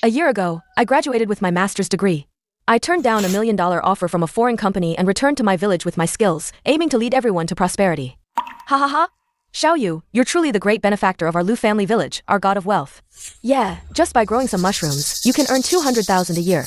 A year ago, I graduated with my master's degree. I turned down $1 million offer from a foreign company and returned to my village with my skills, aiming to lead everyone to prosperity. Ha ha ha! Xiao Yu, you're truly the great benefactor of our Lu family village, our god of wealth. Yeah, just by growing some mushrooms, you can earn 200,000 a year.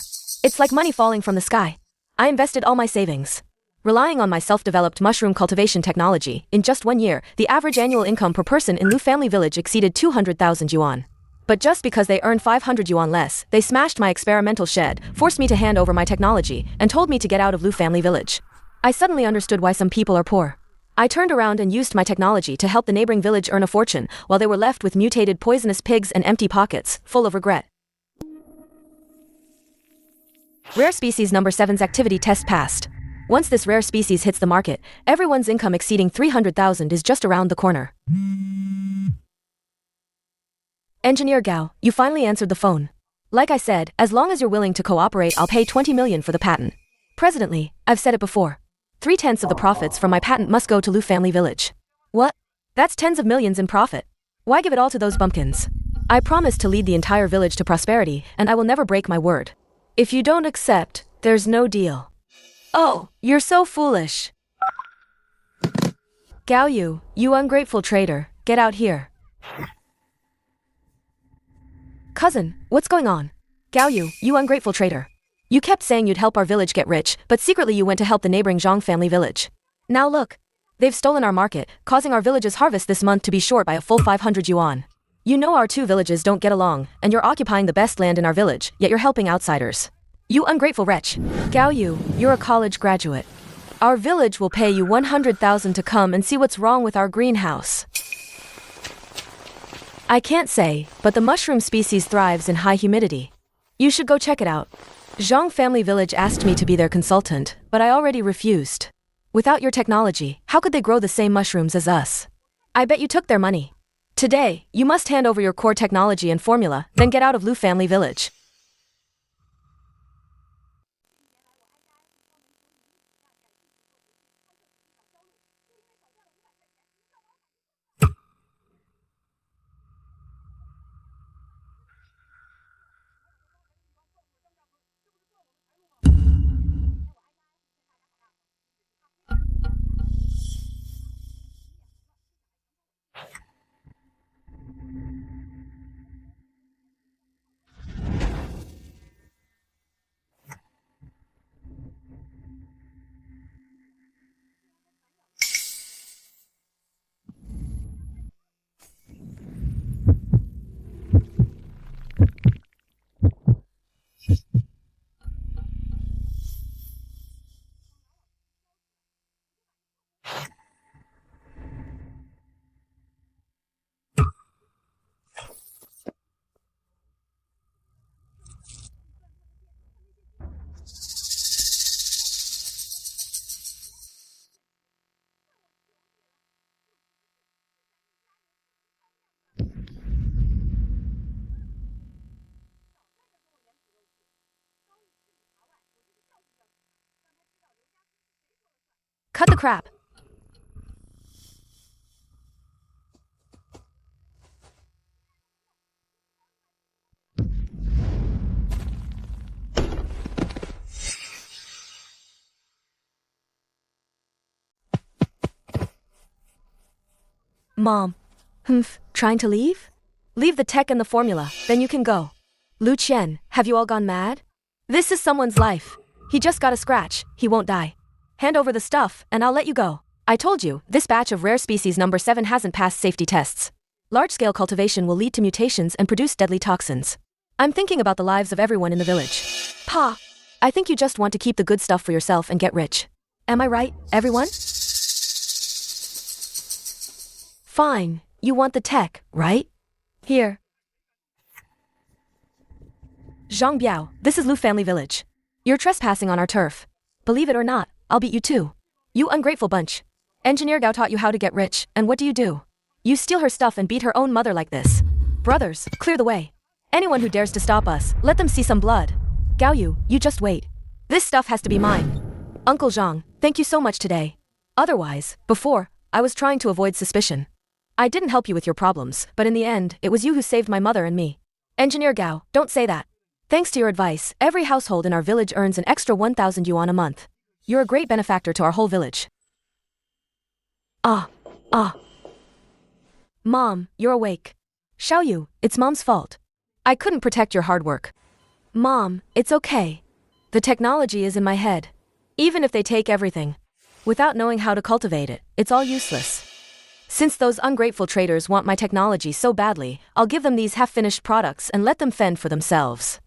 It's like money falling from the sky. I invested all my savings. Relying on my self-developed mushroom cultivation technology, in just 1 year, the average annual income per person in Lu family village exceeded 200,000 yuan. But just because they earned 500 yuan less, they smashed my experimental shed, forced me to hand over my technology, and told me to get out of Lu family village. I suddenly understood why some people are poor. I turned around and used my technology to help the neighboring village earn a fortune, while they were left with mutated poisonous pigs and empty pockets, full of regret. Rare species number 7's activity test passed. Once this rare species hits the market, everyone's income exceeding 300,000 is just around the corner. Engineer Gao, you finally answered the phone. Like I said, as long as you're willing to cooperate, I'll pay 20 million for the patent. Presently, I've said it before. 3/10 of the profits from my patent must go to Lu family village. What? That's tens of millions in profit. Why give it all to those bumpkins? I promised to lead the entire village to prosperity, and I will never break my word. If you don't accept, there's no deal. Oh, you're so foolish. Gao Yu, you ungrateful traitor, get out here. Cousin, what's going on? Gao Yu, you ungrateful traitor. You kept saying you'd help our village get rich, but secretly you went to help the neighboring Zhang family village. Now look. They've stolen our market, causing our village's harvest this month to be short by a full 500 yuan. You know our two villages don't get along, and you're occupying the best land in our village, yet you're helping outsiders. You ungrateful wretch. Gao Yu, you're a college graduate. Our village will pay you 100,000 to come and see what's wrong with our greenhouse. I can't say, but the mushroom species thrives in high humidity. You should go check it out. Zhang family village asked me to be their consultant, but I already refused. Without your technology, how could they grow the same mushrooms as us? I bet you took their money. Today, you must hand over your core technology and formula, then get out of Lu family village. Cut the crap. Mom. Trying to leave? Leave the tech and the formula, then you can go. Lu Qian, have you all gone mad? This is someone's life. He just got a scratch, he won't die. Hand over the stuff, and I'll let you go. I told you, this batch of rare species number 7 hasn't passed safety tests. Large-scale cultivation will lead to mutations and produce deadly toxins. I'm thinking about the lives of everyone in the village. Pa, I think you just want to keep the good stuff for yourself and get rich. Am I right, everyone? Fine, you want the tech, right? Here. Zhang Biao, this is Lu family village. You're trespassing on our turf. Believe it or not, I'll beat you too. You ungrateful bunch. Engineer Gao taught you how to get rich, and what do? You steal her stuff and beat her own mother like this. Brothers, clear the way. Anyone who dares to stop us, let them see some blood. Gao Yu, you just wait. This stuff has to be mine. Uncle Zhang, thank you so much today. Otherwise, before, I was trying to avoid suspicion. I didn't help you with your problems, but in the end, it was you who saved my mother and me. Engineer Gao, don't say that. Thanks to your advice, every household in our village earns an extra 1,000 yuan a month. You're a great benefactor to our whole village. Ah. Mom, you're awake. Xiaoyu, it's Mom's fault. I couldn't protect your hard work. Mom, it's okay. The technology is in my head. Even if they take everything, without knowing how to cultivate it, it's all useless. Since those ungrateful traders want my technology so badly, I'll give them these half-finished products and let them fend for themselves.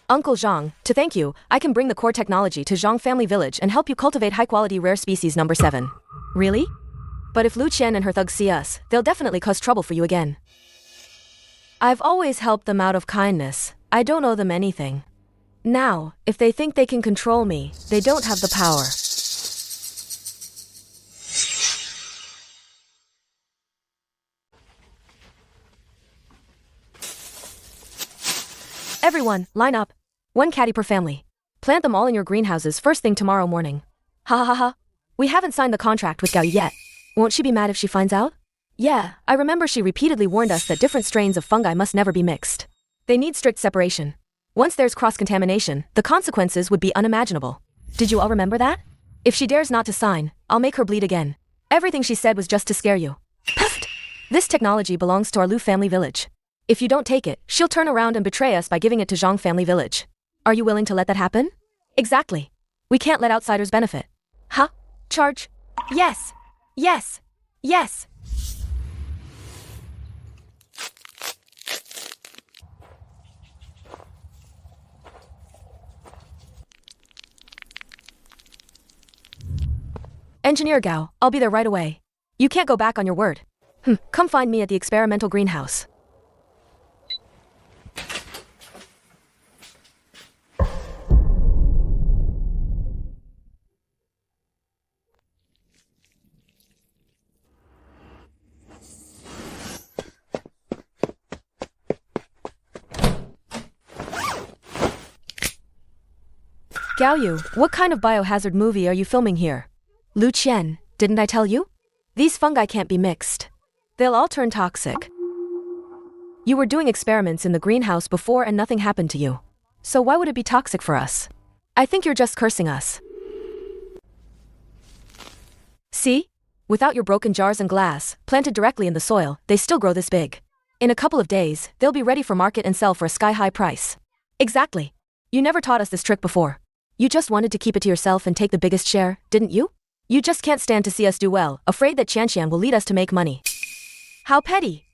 Uncle Zhang, to thank you, I can bring the core technology to Zhang Family Village and help you cultivate high-quality rare species number 7. Really? But if Lu Qian and her thugs see us, they'll definitely cause trouble for you again. I've always helped them out of kindness. I don't owe them anything. Now, if they think they can control me, they don't have the power. Everyone, line up. 1 caddy per family. Plant them all in your greenhouses first thing tomorrow morning. Ha ha ha ha. We haven't signed the contract with Gao yet. Won't she be mad if she finds out? Yeah, I remember she repeatedly warned us that different strains of fungi must never be mixed. They need strict separation. Once there's cross-contamination, the consequences would be unimaginable. Did you all remember that? If she dares not to sign, I'll make her bleed again. Everything she said was just to scare you. Pfft! This technology belongs to our Lu family village. If you don't take it, she'll turn around and betray us by giving it to Zhang family village. Are you willing to let that happen? Exactly. We can't let outsiders benefit. Huh? Charge? Yes! Yes! Yes! Engineer Gao, I'll be there right away. You can't go back on your word. Come find me at the experimental greenhouse. Gao Yu, what kind of biohazard movie are you filming here? Lu Qian, didn't I tell you? These fungi can't be mixed. They'll all turn toxic. You were doing experiments in the greenhouse before and nothing happened to you. So why would it be toxic for us? I think you're just cursing us. See? Without your broken jars and glass, planted directly in the soil, they still grow this big. In a couple of days, they'll be ready for market and sell for a sky-high price. Exactly. You never taught us this trick before. You just wanted to keep it to yourself and take the biggest share, didn't you? You just can't stand to see us do well, afraid that Qianqian will lead us to make money. How petty!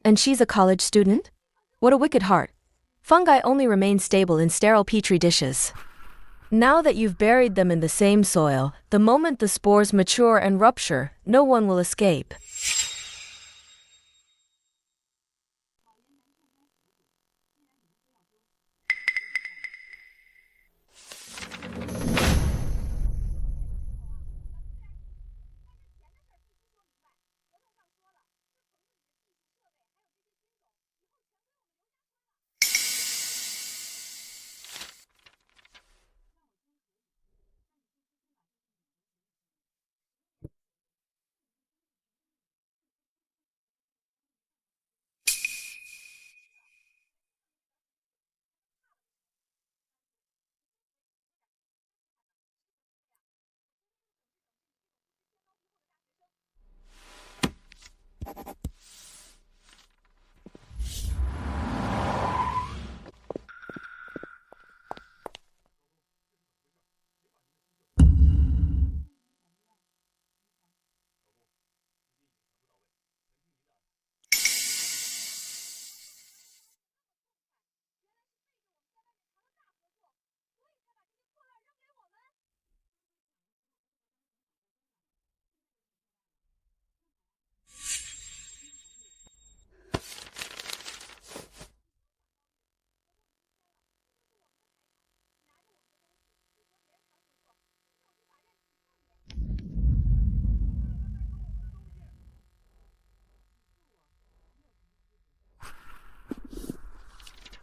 And she's a college student? What a wicked heart. Fungi only remain stable in sterile petri dishes. Now that you've buried them in the same soil, the moment the spores mature and rupture, no one will escape.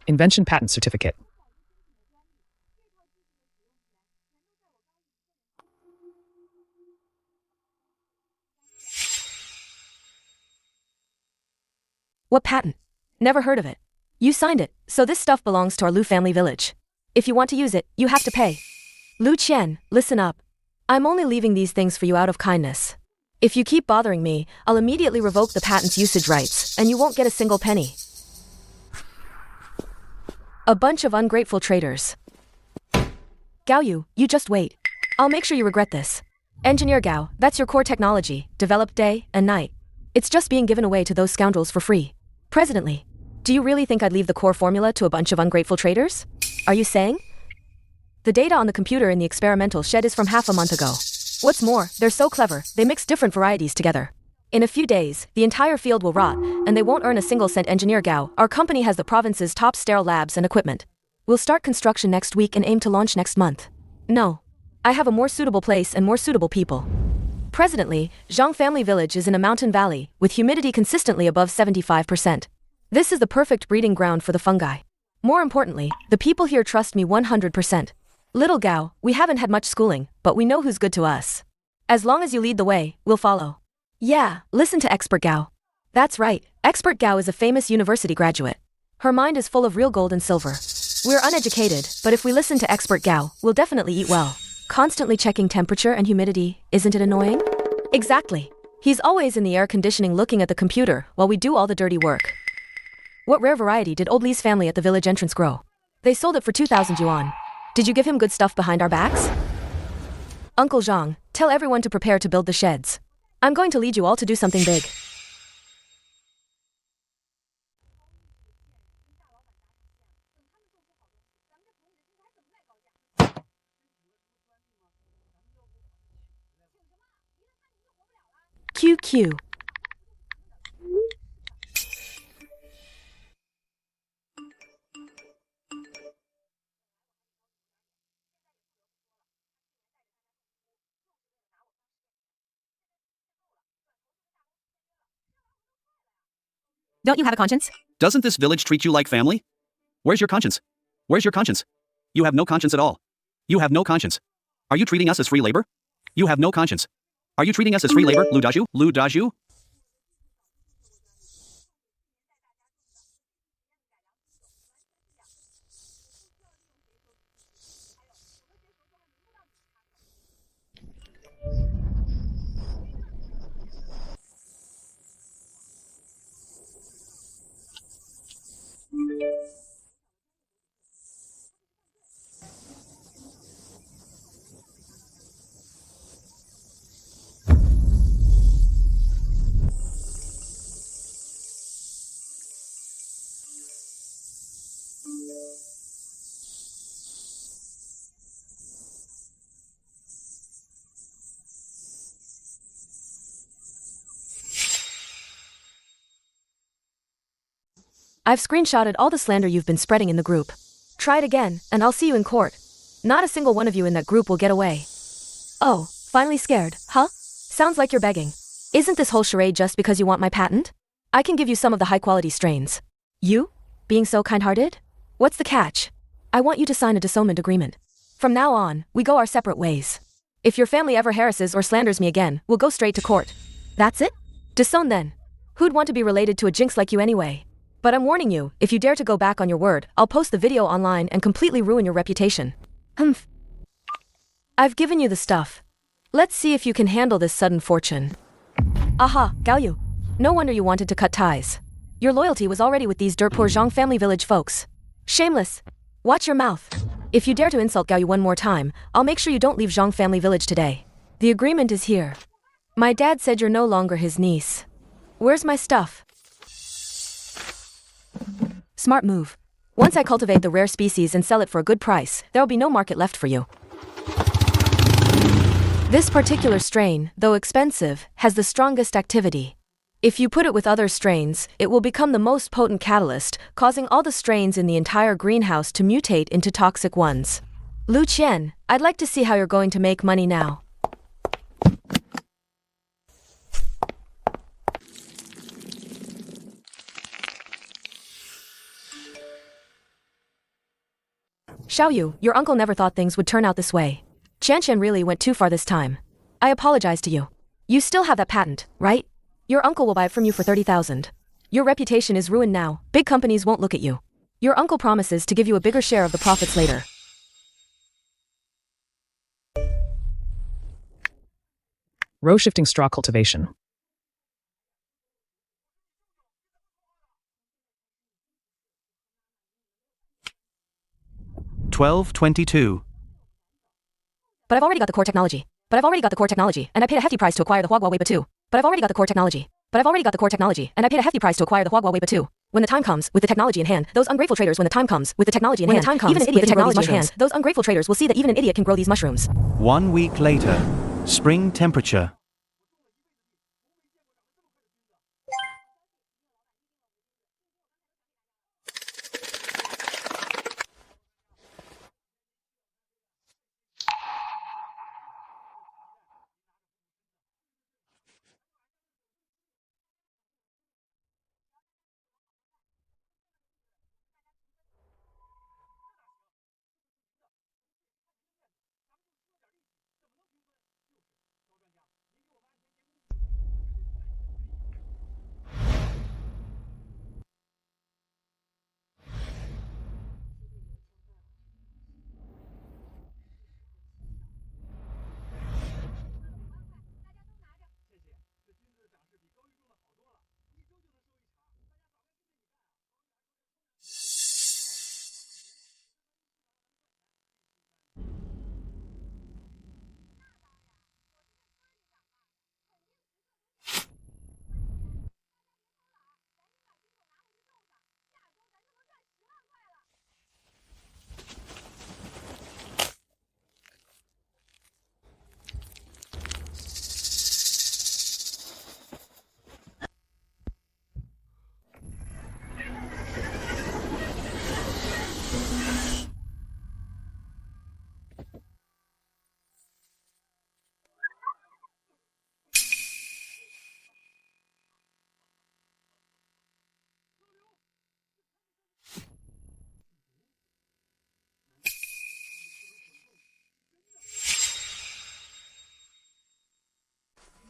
Invention Patent Certificate. What patent? Never heard of it. You signed it, so this stuff belongs to our Lu family village. If you want to use it, you have to pay. Lu Qian, listen up. I'm only leaving these things for you out of kindness. If you keep bothering me, I'll immediately revoke the patent's usage rights, and you won't get a single penny. A bunch of ungrateful traitors. Gao Yu, you just wait. I'll make sure you regret this. Engineer Gao, that's your core technology, developed day and night. It's just being given away to those scoundrels for free. Presidently, do you really think I'd leave the core formula to a bunch of ungrateful traitors? Are you saying? The data on the computer in the experimental shed is from half a month ago. What's more, they're so clever, they mix different varieties together. In a few days, the entire field will rot, and they won't earn a single cent. Engineer Gao, our company has the province's top sterile labs and equipment. We'll start construction next week and aim to launch next month. No. I have a more suitable place and more suitable people. Presently, Zhang Family Village is in a mountain valley, with humidity consistently above 75%. This is the perfect breeding ground for the fungi. More importantly, the people here trust me 100%. Little Gao, we haven't had much schooling, but we know who's good to us. As long as you lead the way, we'll follow. Yeah, listen to Expert Gao. That's right, Expert Gao is a famous university graduate. Her mind is full of real gold and silver. We're uneducated, but if we listen to Expert Gao, we'll definitely eat well. Constantly checking temperature and humidity, isn't it annoying? Exactly. He's always in the air conditioning looking at the computer while we do all the dirty work. What rare variety did old Li's family at the village entrance grow? They sold it for 2,000 yuan. Did you give him good stuff behind our backs? Uncle Zhang, tell everyone to prepare to build the sheds. I'm going to lead you all to do something big. QQ. Don't you have a conscience? Doesn't this village treat you like family? Where's your conscience? Where's your conscience? You have no conscience at all. You have no conscience. Are you treating us as free labor? You have no conscience. Are you treating us as free labor, Lu Daju? Lu Daju? I've screenshotted all the slander you've been spreading in the group. Try it again, and I'll see you in court. Not a single one of you in that group will get away. Oh, finally scared, huh? Sounds like you're begging. Isn't this whole charade just because you want my patent? I can give you some of the high-quality strains. You? Being so kind-hearted? What's the catch? I want you to sign a disownment agreement. From now on, we go our separate ways. If your family ever harasses or slanders me again, we'll go straight to court. That's it? Disown then. Who'd want to be related to a jinx like you anyway? But I'm warning you, if you dare to go back on your word, I'll post the video online and completely ruin your reputation. Humph. I've given you the stuff. Let's see if you can handle this sudden fortune. Aha, Gao Yu. No wonder you wanted to cut ties. Your loyalty was already with these dirt poor Zhang family village folks. Shameless. Watch your mouth. If you dare to insult Gao Yu one more time, I'll make sure you don't leave Zhang family village today. The agreement is here. My dad said you're no longer his niece. Where's my stuff? Smart move. Once I cultivate the rare species and sell it for a good price, there'll be no market left for you. This particular strain, though expensive, has the strongest activity. If you put it with other strains, it will become the most potent catalyst, causing all the strains in the entire greenhouse to mutate into toxic ones. Lu Qian, I'd like to see how you're going to make money now. Xiaoyu, your uncle never thought things would turn out this way. Qianqian really went too far this time. I apologize to you. You still have that patent, right? Your uncle will buy it from you for 30,000. Your reputation is ruined now, big companies won't look at you. Your uncle promises to give you a bigger share of the profits later. Row shifting straw cultivation. $12.22. But I've already got the core technology. And I paid a hefty price to acquire the Huagua Weiba 2. But I've already got the core technology. And I paid a hefty price to acquire the Huagua Weiba 2. When the time comes, with the technology in hand, those ungrateful traders, even an idiot can grow these mushrooms. Those ungrateful traders will see that even an idiot can grow these mushrooms. 1 week later. Spring temperature.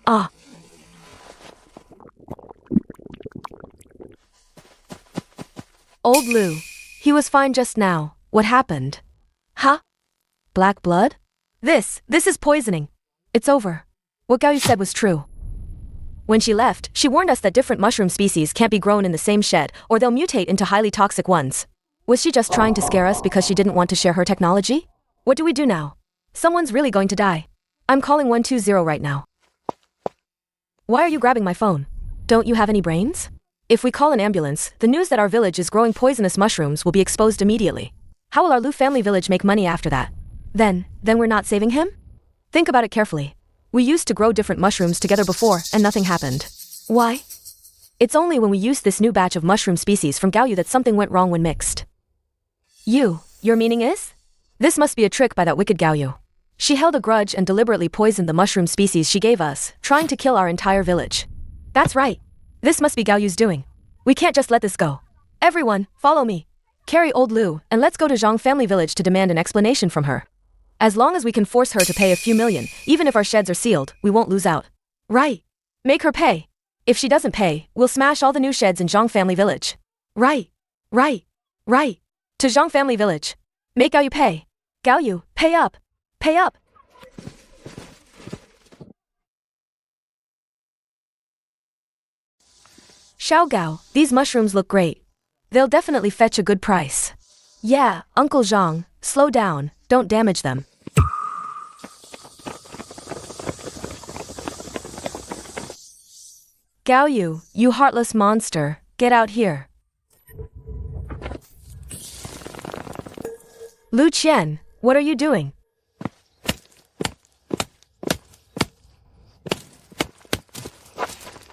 Ah. Old Lou. He was fine just now. What happened? Huh? Black blood? This is poisoning. It's over. What Gaoyu said was true. When she left, she warned us that different mushroom species can't be grown in the same shed, or they'll mutate into highly toxic ones. Was she just trying to scare us because she didn't want to share her technology? What do we do now? Someone's really going to die. I'm calling 120 right now. Why are you grabbing my phone? Don't you have any brains? If we call an ambulance, the news that our village is growing poisonous mushrooms will be exposed immediately. How will our Lu family village make money after that? Then we're not saving him? Think about it carefully. We used to grow different mushrooms together before, and nothing happened. Why? It's only when we used this new batch of mushroom species from Gaoyu that something went wrong when mixed. Your meaning is? This must be a trick by that wicked Gaoyu. She held a grudge and deliberately poisoned the mushroom species she gave us, trying to kill our entire village. That's right. This must be Gaoyu's doing. We can't just let this go. Everyone, follow me. Carry old Lu, and let's go to Zhang family village to demand an explanation from her. As long as we can force her to pay a few million, even if our sheds are sealed, we won't lose out. Right. Make her pay. If she doesn't pay, we'll smash all the new sheds in Zhang family village. Right. To Zhang family village. Make Gaoyu pay. Gaoyu, pay up. Pay up. Xiao Gao, these mushrooms look great. They'll definitely fetch a good price. Yeah, Uncle Zhang, slow down, don't damage them. Gaoyu, you heartless monster, get out here. Lu Qian, what are you doing?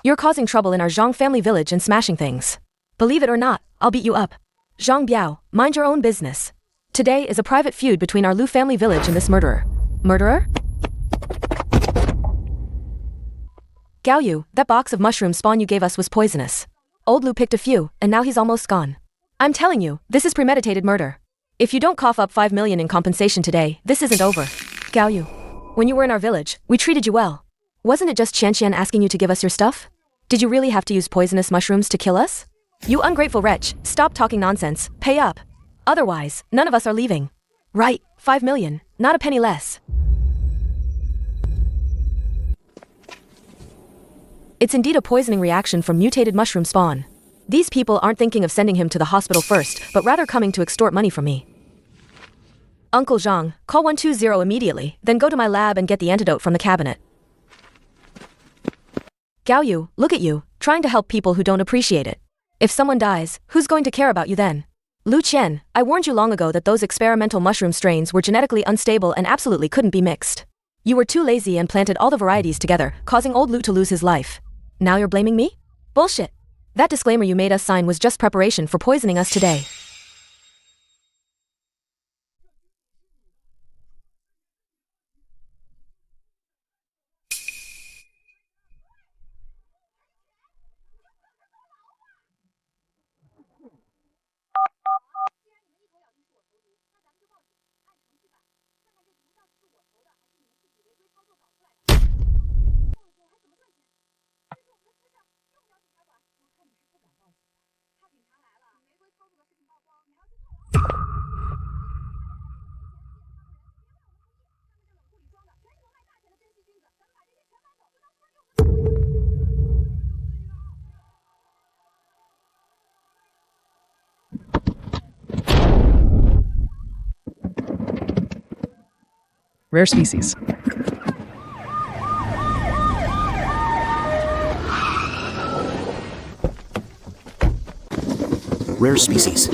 You're causing trouble in our Zhang family village and smashing things. Believe it or not, I'll beat you up. Zhang Biao, mind your own business. Today is a private feud between our Lu family village and this murderer. Murderer? Gaoyu, that box of mushroom spawn you gave us was poisonous. Old Lu picked a few, and now he's almost gone. I'm telling you, this is premeditated murder. If you don't cough up 5 million in compensation today, this isn't over. Gaoyu, when you were in our village, we treated you well. Wasn't it just Qian asking you to give us your stuff? Did you really have to use poisonous mushrooms to kill us? You ungrateful wretch, stop talking nonsense, pay up. Otherwise, none of us are leaving. Right, 5 million, not a penny less. It's indeed a poisoning reaction from mutated mushroom spawn. These people aren't thinking of sending him to the hospital first, but rather coming to extort money from me. Uncle Zhang, call 120 immediately, then go to my lab and get the antidote from the cabinet. Gao Yu, look at you, trying to help people who don't appreciate it. If someone dies, who's going to care about you then? Lu Qian, I warned you long ago that those experimental mushroom strains were genetically unstable and absolutely couldn't be mixed. You were too lazy and planted all the varieties together, causing old Lu to lose his life. Now you're blaming me? Bullshit. That disclaimer you made us sign was just preparation for poisoning us today. Rare species. Rare species.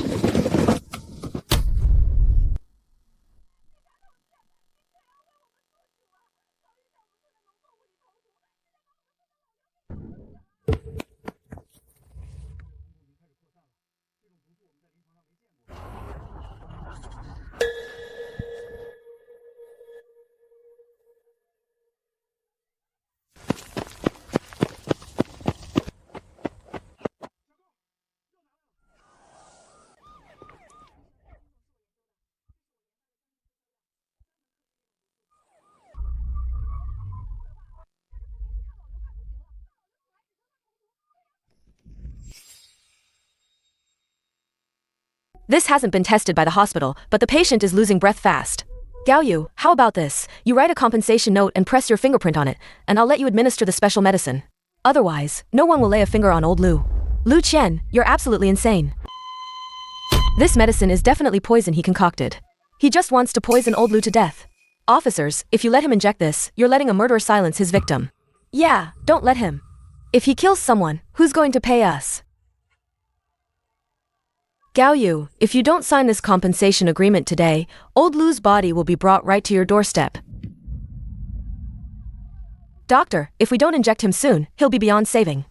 This hasn't been tested by the hospital, but the patient is losing breath fast. Gao Yu, how about this? You write a compensation note and press your fingerprint on it, and I'll let you administer the special medicine. Otherwise, no one will lay a finger on old Lu. Lu Qian, you're absolutely insane. This medicine is definitely poison he concocted. He just wants to poison old Lu to death. Officers, if you let him inject this, you're letting a murderer silence his victim. Yeah, don't let him. If he kills someone, who's going to pay us? Gao Yu, if you don't sign this compensation agreement today, old Lu's body will be brought right to your doorstep. Doctor, if we don't inject him soon, he'll be beyond saving.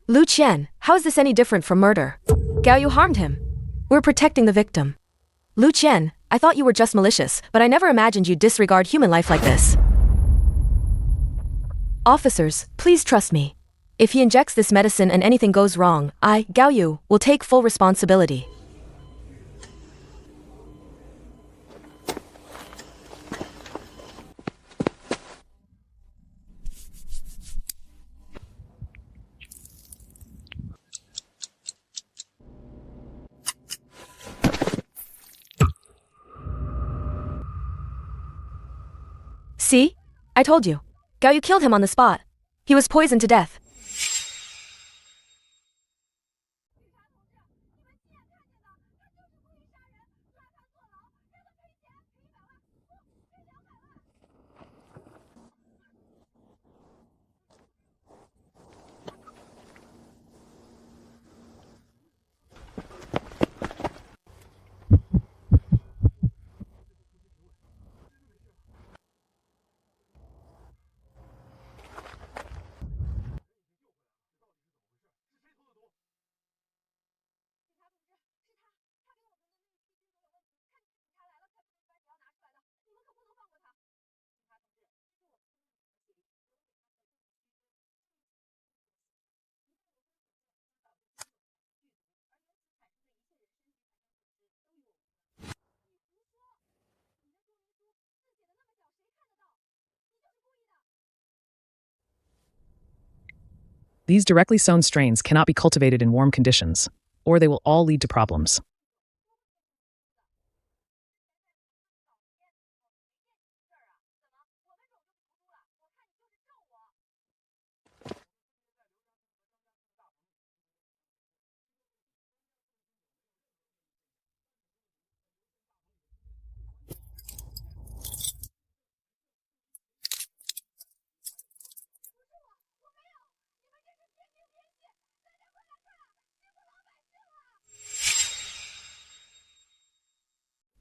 Lu Qian, how is this any different from murder? Gao Yu harmed him. We're protecting the victim. Lu Qian, I thought you were just malicious, but I never imagined you'd disregard human life like this. Officers, please trust me. If he injects this medicine and anything goes wrong, I, Gao Yu, will take full responsibility. See? I told you. Gao Yu killed him on the spot. He was poisoned to death. These directly sown strains cannot be cultivated in warm conditions, or they will all lead to problems.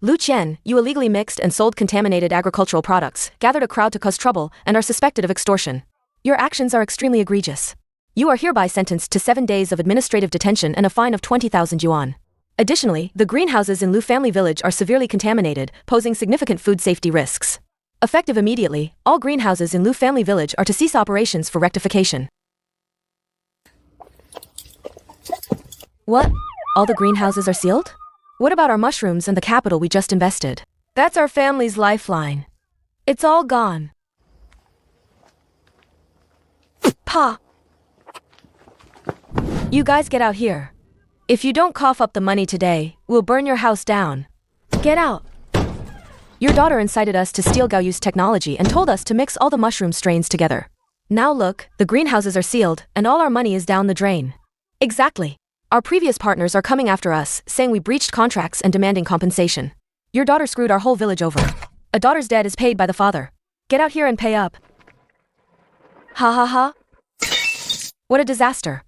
Lu Qian, you illegally mixed and sold contaminated agricultural products, gathered a crowd to cause trouble, and are suspected of extortion. Your actions are extremely egregious. You are hereby sentenced to 7 days of administrative detention and a fine of 20,000 yuan. Additionally, the greenhouses in Lu Family Village are severely contaminated, posing significant food safety risks. Effective immediately, all greenhouses in Lu Family Village are to cease operations for rectification. What? All the greenhouses are sealed? What about our mushrooms and the capital we just invested? That's our family's lifeline. It's all gone. Pa! You guys get out here. If you don't cough up the money today, we'll burn your house down. Get out. Your daughter incited us to steal Gaoyu's technology and told us to mix all the mushroom strains together. Now look, the greenhouses are sealed, and all our money is down the drain. Exactly. Our previous partners are coming after us, saying we breached contracts and demanding compensation. Your daughter screwed our whole village over. A daughter's debt is paid by the father. Get out here and pay up. Ha ha ha. What a disaster.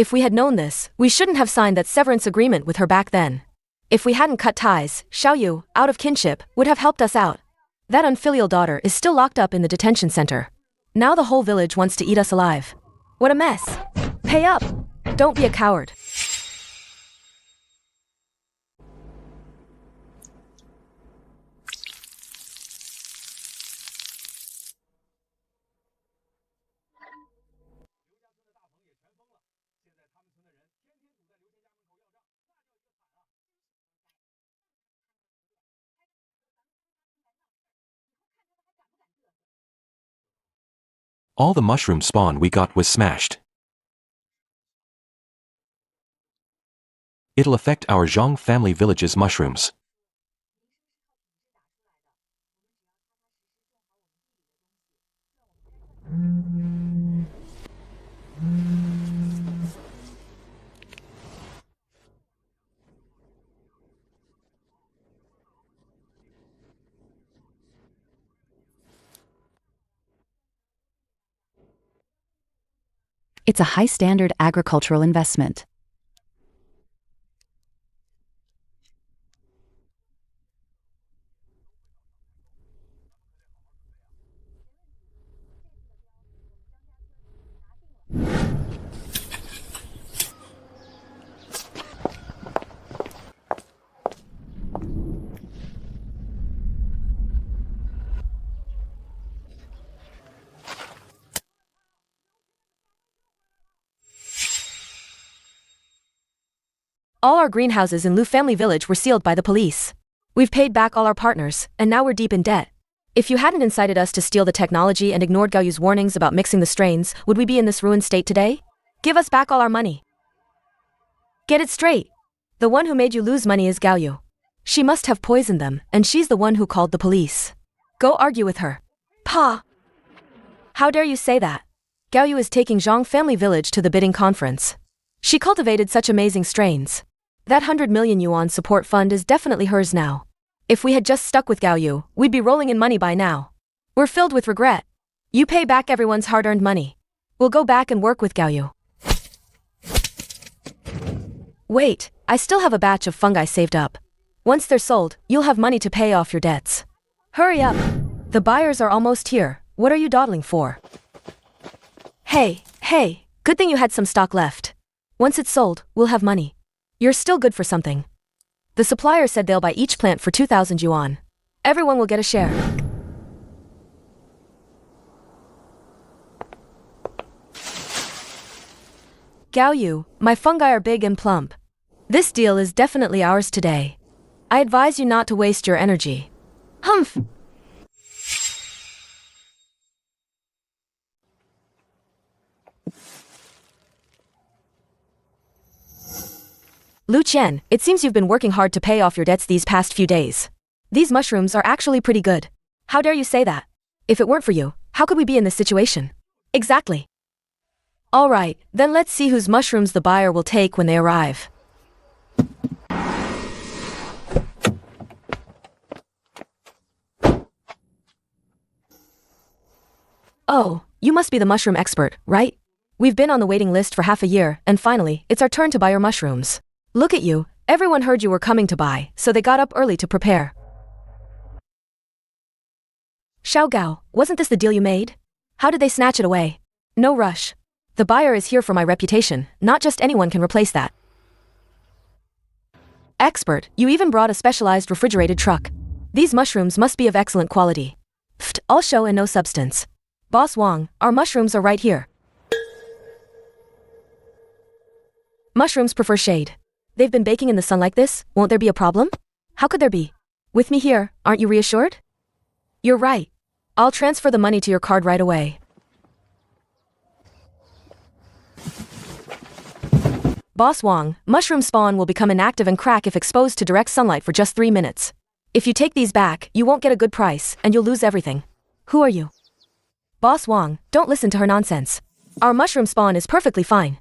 If we had known this, we shouldn't have signed that severance agreement with her back then. If we hadn't cut ties, Xiaoyu, out of kinship, would have helped us out. That unfilial daughter is still locked up in the detention center. Now the whole village wants to eat us alive. What a mess. Pay up. Don't be a coward. All the mushroom spawn we got was smashed. It'll affect our Zhang family village's mushrooms. It's a high-standard agricultural investment. All our greenhouses in Lu Family Village were sealed by the police. We've paid back all our partners, and now we're deep in debt. If you hadn't incited us to steal the technology and ignored Gaoyu's warnings about mixing the strains, would we be in this ruined state today? Give us back all our money. Get it straight. The one who made you lose money is Gaoyu. She must have poisoned them, and she's the one who called the police. Go argue with her. Pa! How dare you say that? Gaoyu is taking Zhang Family Village to the bidding conference. She cultivated such amazing strains. That 100 million yuan support fund is definitely hers now. If we had just stuck with Gaoyu, we'd be rolling in money by now. We're filled with regret. You pay back everyone's hard-earned money. We'll go back and work with Gaoyu. Wait, I still have a batch of fungi saved up. Once they're sold, you'll have money to pay off your debts. Hurry up. The buyers are almost here. What are you dawdling for? Hey, good thing you had some stock left. Once it's sold, we'll have money. You're still good for something. The supplier said they'll buy each plant for 2,000 yuan. Everyone will get a share. Gaoyu, my fungi are big and plump. This deal is definitely ours today. I advise you not to waste your energy. Humph! Lu Qian, it seems you've been working hard to pay off your debts these past few days. These mushrooms are actually pretty good. How dare you say that? If it weren't for you, how could we be in this situation? Exactly. Alright, then let's see whose mushrooms the buyer will take when they arrive. Oh, you must be the mushroom expert, right? We've been on the waiting list for half a year, and finally, it's our turn to buy your mushrooms. Look at you, everyone heard you were coming to buy, so they got up early to prepare. Xiao Gao, wasn't this the deal you made? How did they snatch it away? No rush. The buyer is here for my reputation, not just anyone can replace that. Expert, you even brought a specialized refrigerated truck. These mushrooms must be of excellent quality. Pfft, all show and no substance. Boss Wang, our mushrooms are right here. Mushrooms prefer shade. They've been baking in the sun like this, won't there be a problem? How could there be? With me here, aren't you reassured? You're right. I'll transfer the money to your card right away. Boss Wang, mushroom spawn will become inactive and crack if exposed to direct sunlight for just 3 minutes. If you take these back, you won't get a good price, and you'll lose everything. Who are you? Boss Wang, don't listen to her nonsense. Our mushroom spawn is perfectly fine.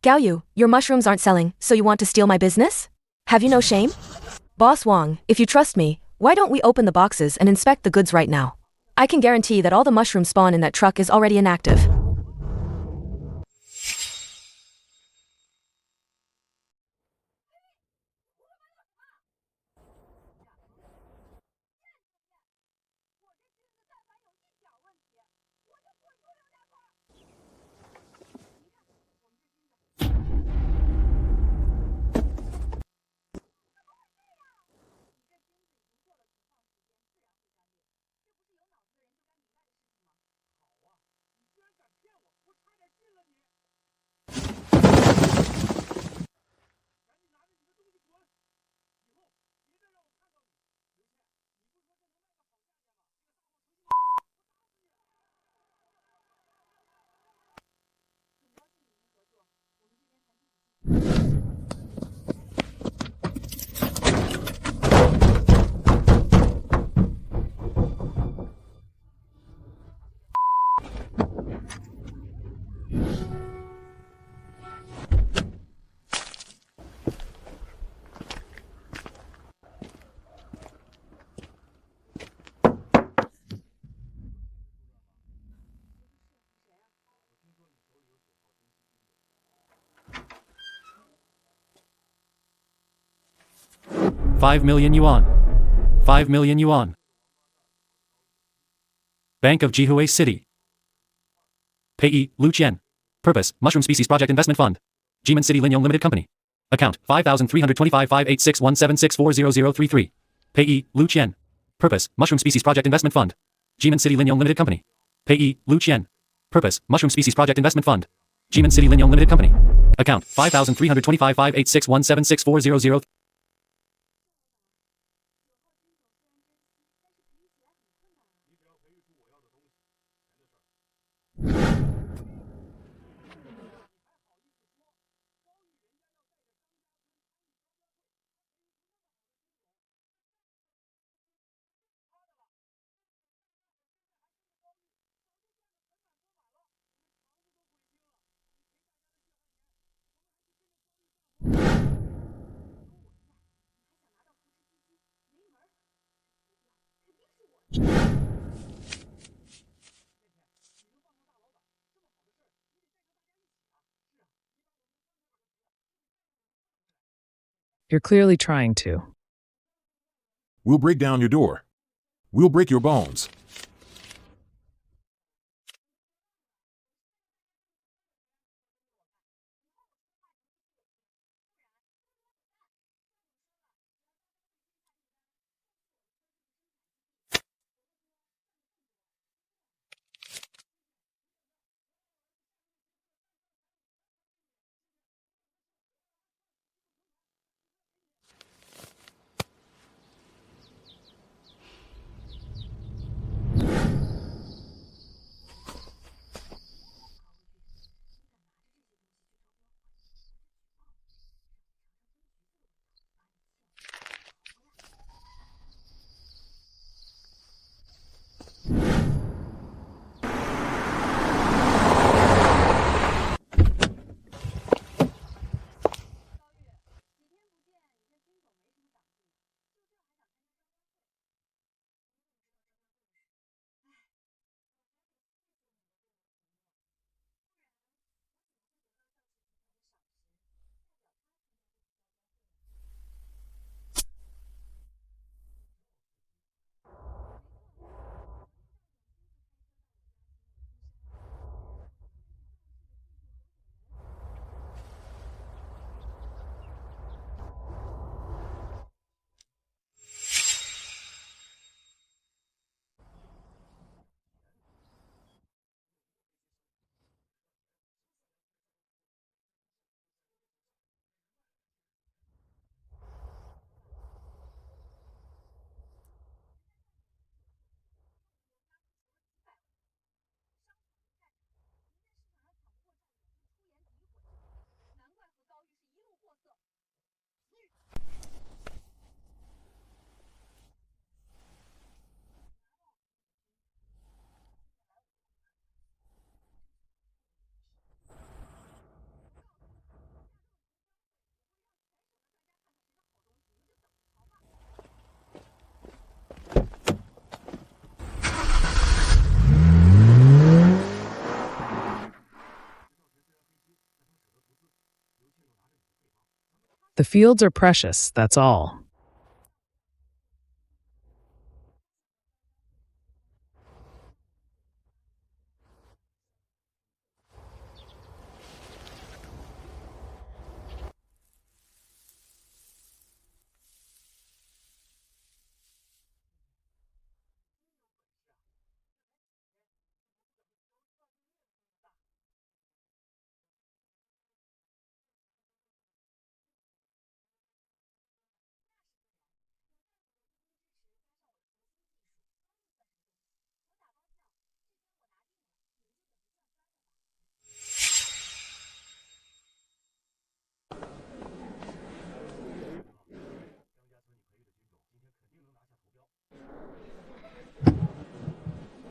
Gao Yu, your mushrooms aren't selling, so you want to steal my business? Have you no shame? Boss Wang, if you trust me, why don't we open the boxes and inspect the goods right now? I can guarantee that all the mushroom spawn in that truck is already inactive. $5 million yuan. 5 million yuan. Bank of Jihui City. Payee, Lu Qian. Purpose, Mushroom Species Project Investment Fund. Jimen City Linyong Limited Company. Account, 5,325,586,176,40033. Payee, Lu Qian. Purpose, Mushroom Species Project Investment Fund. Jimen City Linyong Limited Company. Payee, Lu Qian. Purpose, Mushroom Species Project Investment Fund. Jimen City Linyong Limited Company. Account, 5,325,586,176,40033. You're clearly trying to. We'll break down your door. We'll break your bones. The fields are precious, that's all.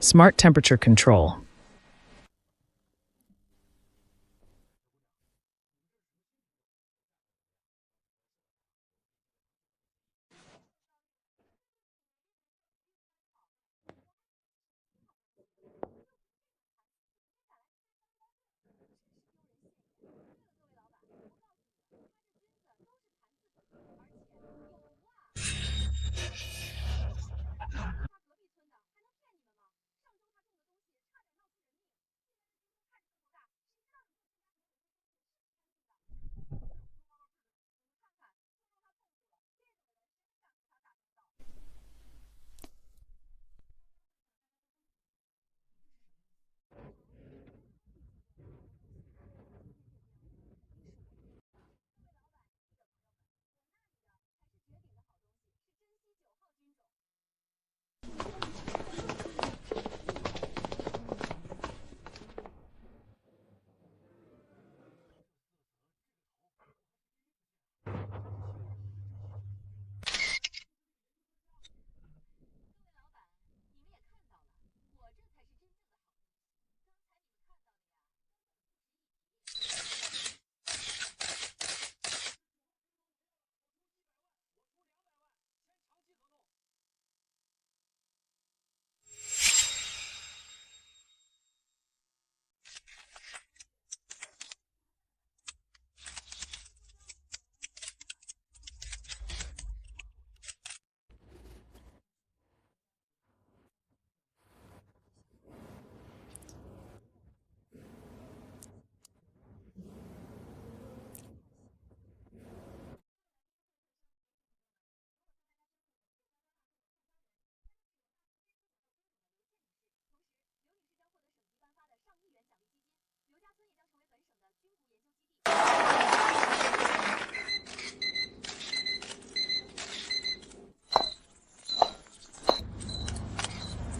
Smart temperature control.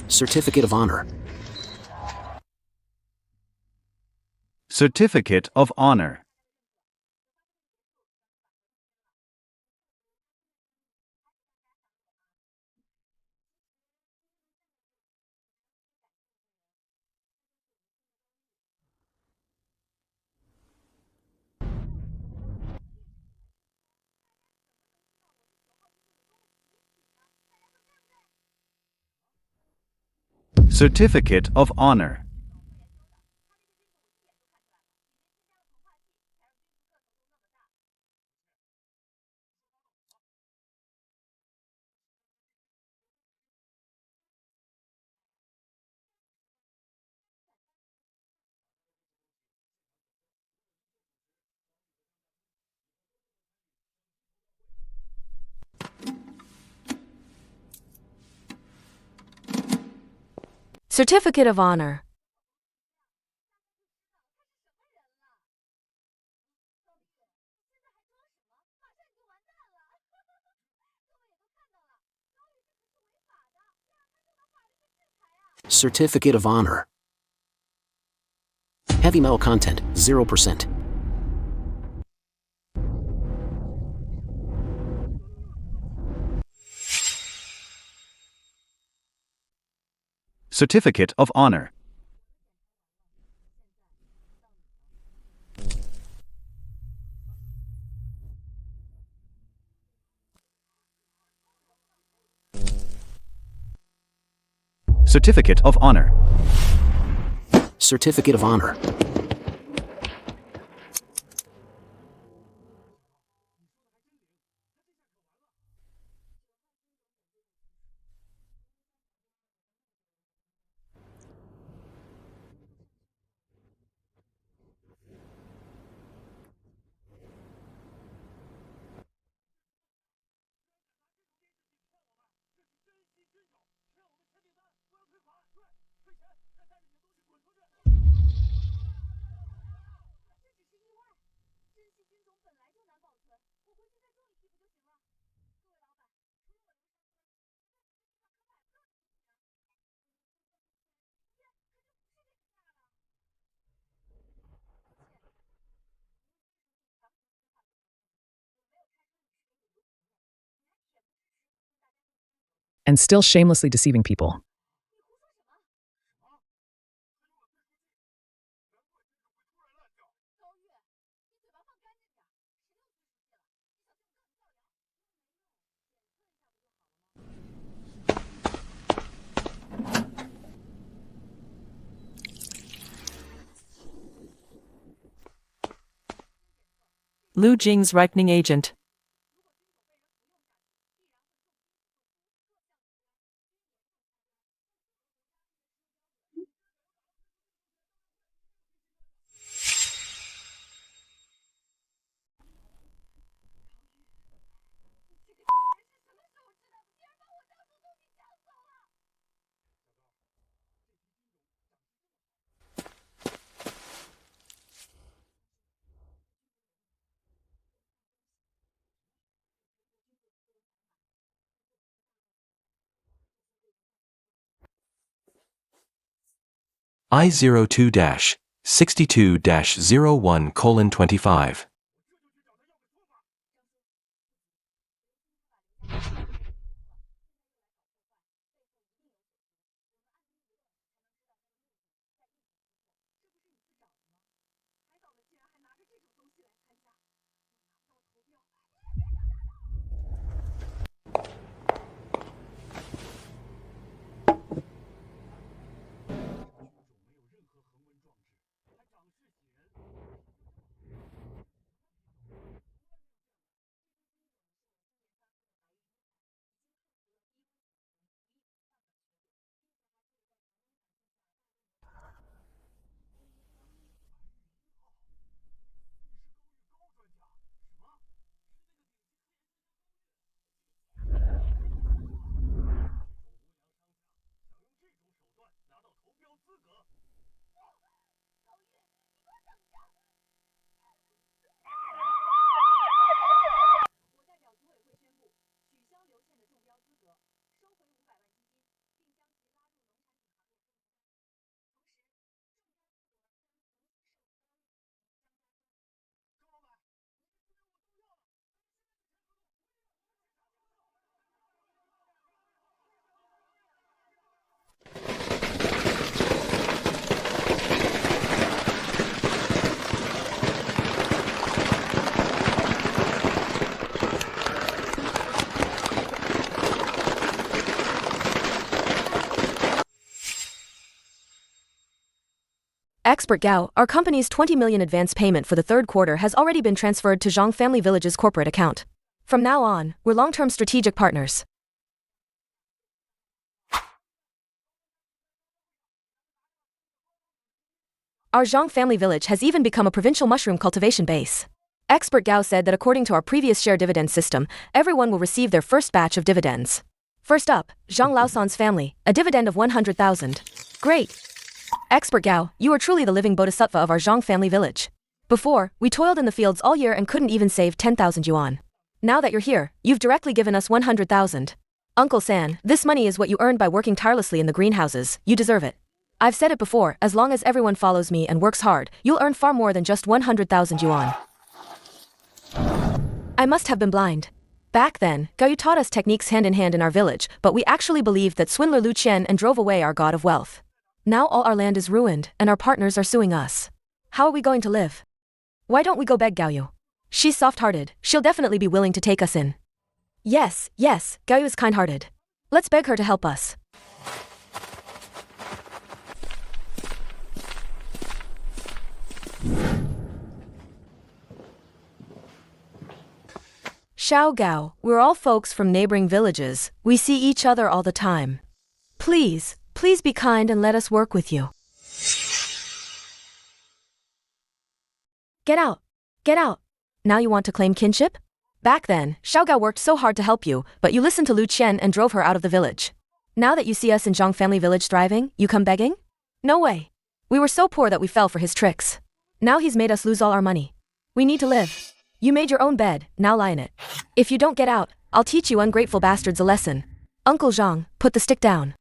Certificate of Honor. Certificate of Honor. Certificate of Honor. Certificate of Honor. Certificate of Honor. Heavy metal content, 0%. Certificate of Honor. Certificate of Honor. Certificate of Honor. and still shamelessly deceiving people. Lu Jing's ripening agent. I02-62-01:25. Expert Gao, our company's 20 million advance payment for the third quarter has already been transferred to Zhang Family Village's corporate account. From now on, we're long-term strategic partners. Our Zhang Family Village has even become a provincial mushroom cultivation base. Expert Gao said that according to our previous share dividend system, everyone will receive their first batch of dividends. First up, Zhang Laosan's family, a dividend of 100,000. Great! Expert Gao, you are truly the living bodhisattva of our Zhang Family Village. Before, we toiled in the fields all year and couldn't even save 10,000 yuan. Now that you're here, you've directly given us 100,000. Uncle San, this money is what you earned by working tirelessly in the greenhouses. You deserve it. I've said it before, as long as everyone follows me and works hard, you'll earn far more than just 100,000 yuan. I must have been blind. Back then, Gao taught us techniques hand in hand in our village, but we actually believed that swindler Lu Qian and drove away our god of wealth. Now all our land is ruined, and our partners are suing us. How are we going to live? Why don't we go beg Gao Yu? She's soft-hearted, she'll definitely be willing to take us in. Yes, Gao Yu is kind-hearted. Let's beg her to help us. Xiao Gao, we're all folks from neighboring villages. We see each other all the time. Please be kind and let us work with you. Get out! Now you want to claim kinship? Back then, Xiao Gao worked so hard to help you, but you listened to Lu Qian and drove her out of the village. Now that you see us in Zhang Family Village thriving, you come begging? No way. We were so poor that we fell for his tricks. Now he's made us lose all our money. We need to live. You made your own bed, now lie in it. If you don't get out, I'll teach you ungrateful bastards a lesson. Uncle Zhang, put the stick down.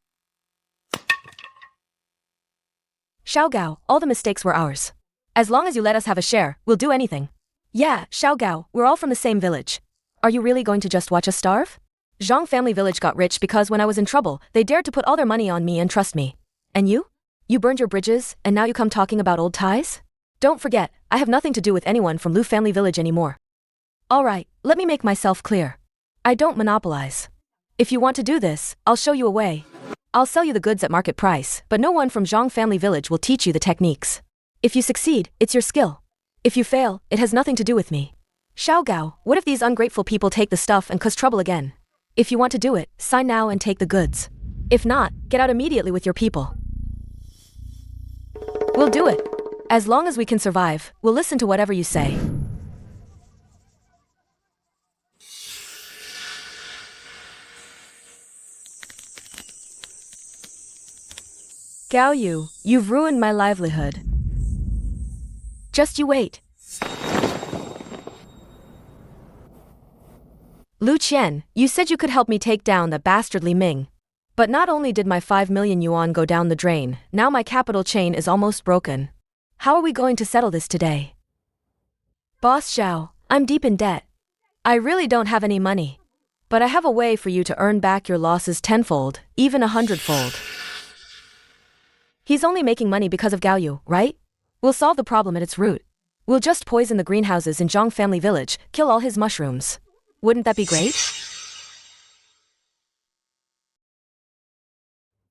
Xiao Gao, all the mistakes were ours. As long as you let us have a share, we'll do anything. Yeah, Xiao Gao, we're all from the same village. Are you really going to just watch us starve? Zhang family village got rich because when I was in trouble, they dared to put all their money on me and trust me. And you? You burned your bridges, and now you come talking about old ties? Don't forget, I have nothing to do with anyone from Lu family village anymore. Alright, let me make myself clear. I don't monopolize. If you want to do this, I'll show you a way. I'll sell you the goods at market price, but no one from Zhang family village will teach you the techniques. If you succeed, it's your skill. If you fail, it has nothing to do with me. Xiao Gao, what if these ungrateful people take the stuff and cause trouble again? If you want to do it, sign now and take the goods. If not, get out immediately with your people. We'll do it. As long as we can survive, we'll listen to whatever you say. Gao Yu, you've ruined my livelihood. Just you wait. Lu Qian, you said you could help me take down that bastardly Ming. But not only did my 5 million yuan go down the drain, now my capital chain is almost broken. How are we going to settle this today? Boss Xiao, I'm deep in debt. I really don't have any money. But I have a way for you to earn back your losses tenfold, even 100-fold. He's only making money because of Gao Yu, right? We'll solve the problem at its root. We'll just poison the greenhouses in Zhang family village, kill all his mushrooms. Wouldn't that be great?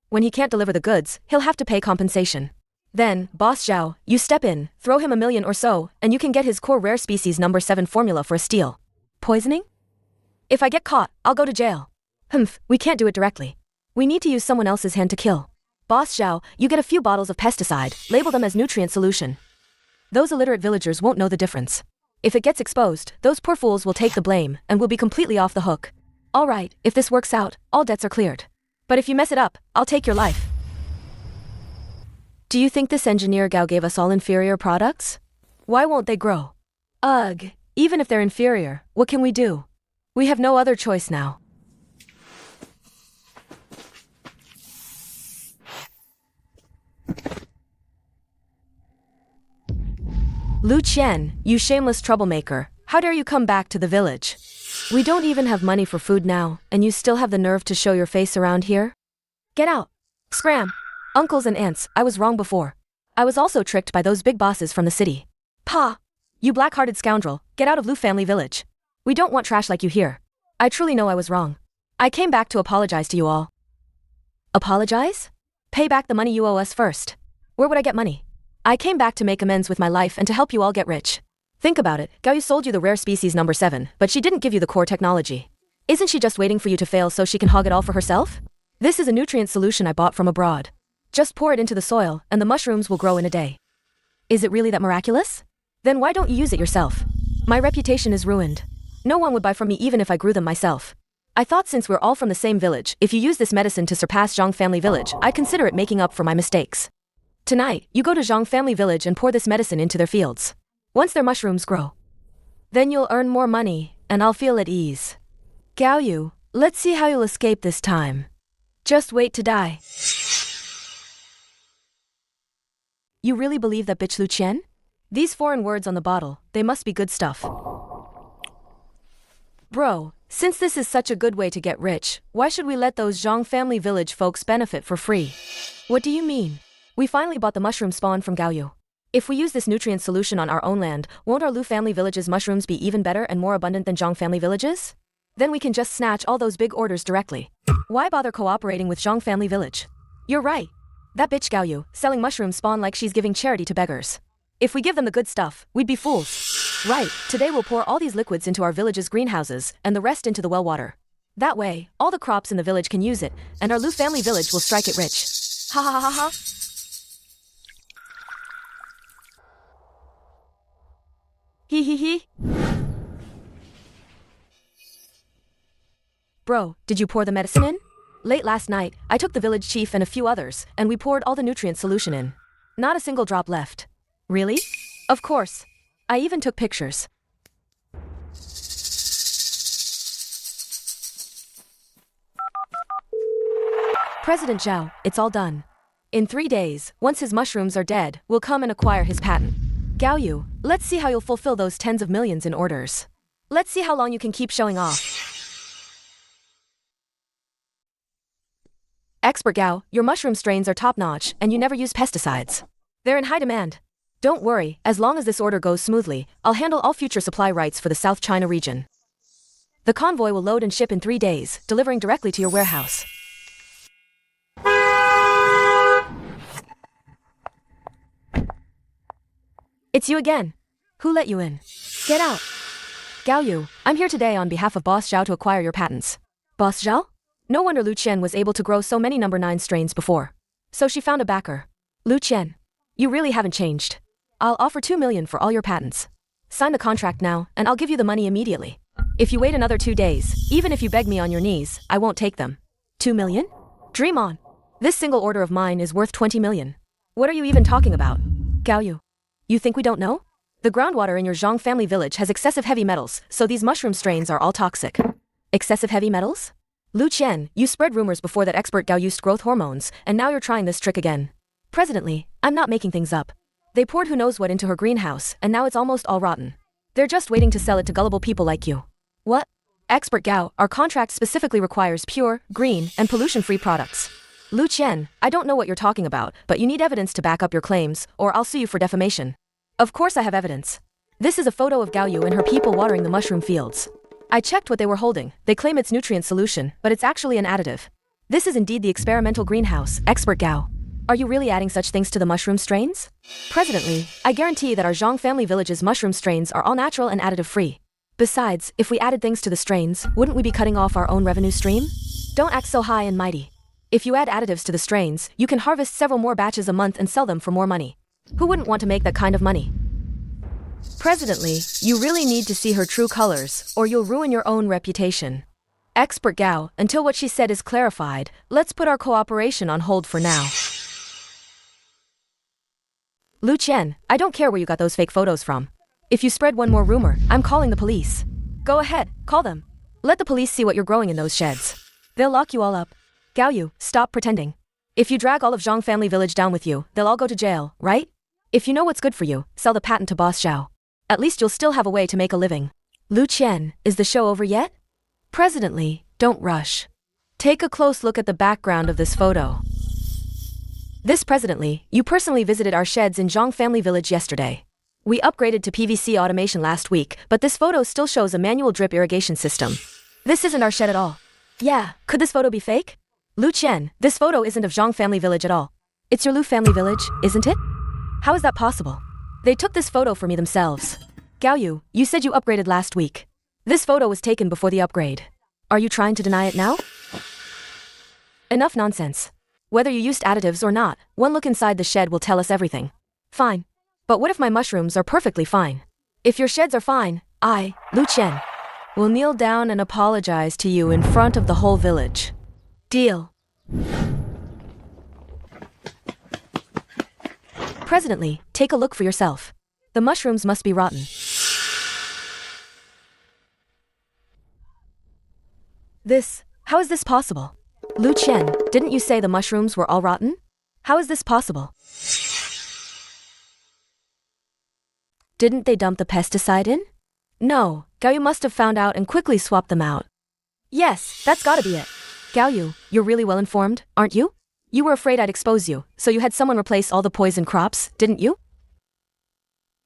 When he can't deliver the goods, he'll have to pay compensation. Then, Boss Zhao, you step in, throw him 1 million or so, and you can get his core rare species number 7 formula for a steal. Poisoning? If I get caught, I'll go to jail. Humph, we can't do it directly. We need to use someone else's hand to kill. Boss Zhao, you get a few bottles of pesticide, label them as nutrient solution. Those illiterate villagers won't know the difference. If it gets exposed, those poor fools will take the blame, and will be completely off the hook. Alright, if this works out, all debts are cleared. But if you mess it up, I'll take your life. Do you think this engineer Gao gave us all inferior products? Why won't they grow? Ugh, even if they're inferior, what can we do? We have no other choice now. Lu Qian, you shameless troublemaker, how dare you come back to the village? We don't even have money for food now, and you still have the nerve to show your face around here? Get out! Scram! Uncles and aunts, I was wrong before. I was also tricked by those big bosses from the city. Pa! You black-hearted scoundrel, get out of Lu family village. We don't want trash like you here. I truly know I was wrong. I came back to apologize to you all. Apologize? Pay back the money you owe us first. Where would I get money? I came back to make amends with my life and to help you all get rich. Think about it, Gao Yu sold you the rare species number 7, but she didn't give you the core technology. Isn't she just waiting for you to fail so she can hog it all for herself? This is a nutrient solution I bought from abroad. Just pour it into the soil, and the mushrooms will grow in a day. Is it really that miraculous? Then why don't you use it yourself? My reputation is ruined. No one would buy from me even if I grew them myself. I thought since we're all from the same village, if you use this medicine to surpass Zhang family village, I consider it making up for my mistakes. Tonight, you go to Zhang family village and pour this medicine into their fields. Once their mushrooms grow, then you'll earn more money, and I'll feel at ease. Gao Yu, let's see how you'll escape this time. Just wait to die. You really believe that bitch Lu Qian? These foreign words on the bottle, they must be good stuff. Bro, since this is such a good way to get rich, why should we let those Zhang family village folks benefit for free? What do you mean? We finally bought the mushroom spawn from Gao Yu. If we use this nutrient solution on our own land, won't our Lu family village's mushrooms be even better and more abundant than Zhang family villages? Then we can just snatch all those big orders directly. Why bother cooperating with Zhang family village? You're right. That bitch Gao Yu, selling mushroom spawn like she's giving charity to beggars. If we give them the good stuff, we'd be fools. Right, today we'll pour all these liquids into our village's greenhouses, and the rest into the well water. That way, all the crops in the village can use it, and our Lu family village will strike it rich. Ha ha ha ha ha. Hee hee hee. Bro, did you pour the medicine in? Late last night, I took the village chief and a few others, and we poured all the nutrient solution in. Not a single drop left. Really? Of course. I even took pictures. President Zhao, it's all done. In 3 days, once his mushrooms are dead, we'll come and acquire his patent. Gao Yu, let's see how you'll fulfill those tens of millions in orders. Let's see how long you can keep showing off. Expert Gao, your mushroom strains are top-notch, and you never use pesticides. They're in high demand. Don't worry, as long as this order goes smoothly, I'll handle all future supply rights for the South China region. The convoy will load and ship in 3 days, delivering directly to your warehouse. It's you again. Who let you in? Get out. Gao Yu, I'm here today on behalf of Boss Zhao to acquire your patents. Boss Zhao? No wonder Lu Qian was able to grow so many number 9 strains before. So she found a backer. Lu Qian, you really haven't changed. I'll offer 2 million for all your patents. Sign the contract now, and I'll give you the money immediately. If you wait another 2 days, even if you beg me on your knees, I won't take them. 2 million? Dream on. This single order of mine is worth 20 million. What are you even talking about? Gao Yu, you think we don't know? The groundwater in your Zhang family village has excessive heavy metals, so these mushroom strains are all toxic. Excessive heavy metals? Lu Qian, you spread rumors before that expert Gao used growth hormones, and now you're trying this trick again. Presidently, I'm not making things up. They poured who knows what into her greenhouse, and now it's almost all rotten. They're just waiting to sell it to gullible people like you. What? Expert Gao, our contract specifically requires pure, green, and pollution-free products. Lu Qian, I don't know what you're talking about, but you need evidence to back up your claims, or I'll sue you for defamation. Of course I have evidence. This is a photo of Gao Yu and her people watering the mushroom fields. I checked what they were holding. They claim it's nutrient solution, but it's actually an additive. This is indeed the experimental greenhouse, Expert Gao. Are you really adding such things to the mushroom strains? Presidently, I guarantee that our Zhang family village's mushroom strains are all natural and additive-free. Besides, if we added things to the strains, wouldn't we be cutting off our own revenue stream? Don't act so high and mighty. If you add additives to the strains, you can harvest several more batches a month and sell them for more money. Who wouldn't want to make that kind of money? Presidently, you really need to see her true colors, or you'll ruin your own reputation. Expert Gao, until what she said is clarified, let's put our cooperation on hold for now. Lu Qian, I don't care where you got those fake photos from. If you spread one more rumor, I'm calling the police. Go ahead, call them. Let the police see what you're growing in those sheds. They'll lock you all up. Gao Yu, stop pretending. If you drag all of Zhang family village down with you, they'll all go to jail, right? If you know what's good for you, sell the patent to Boss Zhao. At least you'll still have a way to make a living. Lu Qian, is the show over yet? Presidently, don't rush. Take a close look at the background of this photo. This presidently, you personally visited our sheds in Zhang family village yesterday. We upgraded to PVC automation last week, but this photo still shows a manual drip irrigation system. This isn't our shed at all. Yeah, could this photo be fake? Lu Qian, this photo isn't of Zhang family village at all. It's your Lu family village, isn't it? How is that possible? They took this photo for me themselves. Gao Yu, you said you upgraded last week. This photo was taken before the upgrade. Are you trying to deny it now? Enough nonsense. Whether you used additives or not, one look inside the shed will tell us everything. Fine. But what if my mushrooms are perfectly fine? If your sheds are fine, I, Lu Qian, will kneel down and apologize to you in front of the whole village. Deal. Presidently, take a look for yourself. The mushrooms must be rotten. How is this possible? Lu Qian, didn't you say the mushrooms were all rotten? How is this possible? Didn't they dump the pesticide in? No, Gao Yu must have found out and quickly swapped them out. Yes, that's gotta be it. Gao Yu, you're really well informed, aren't you? You were afraid I'd expose you, so you had someone replace all the poison crops, didn't you?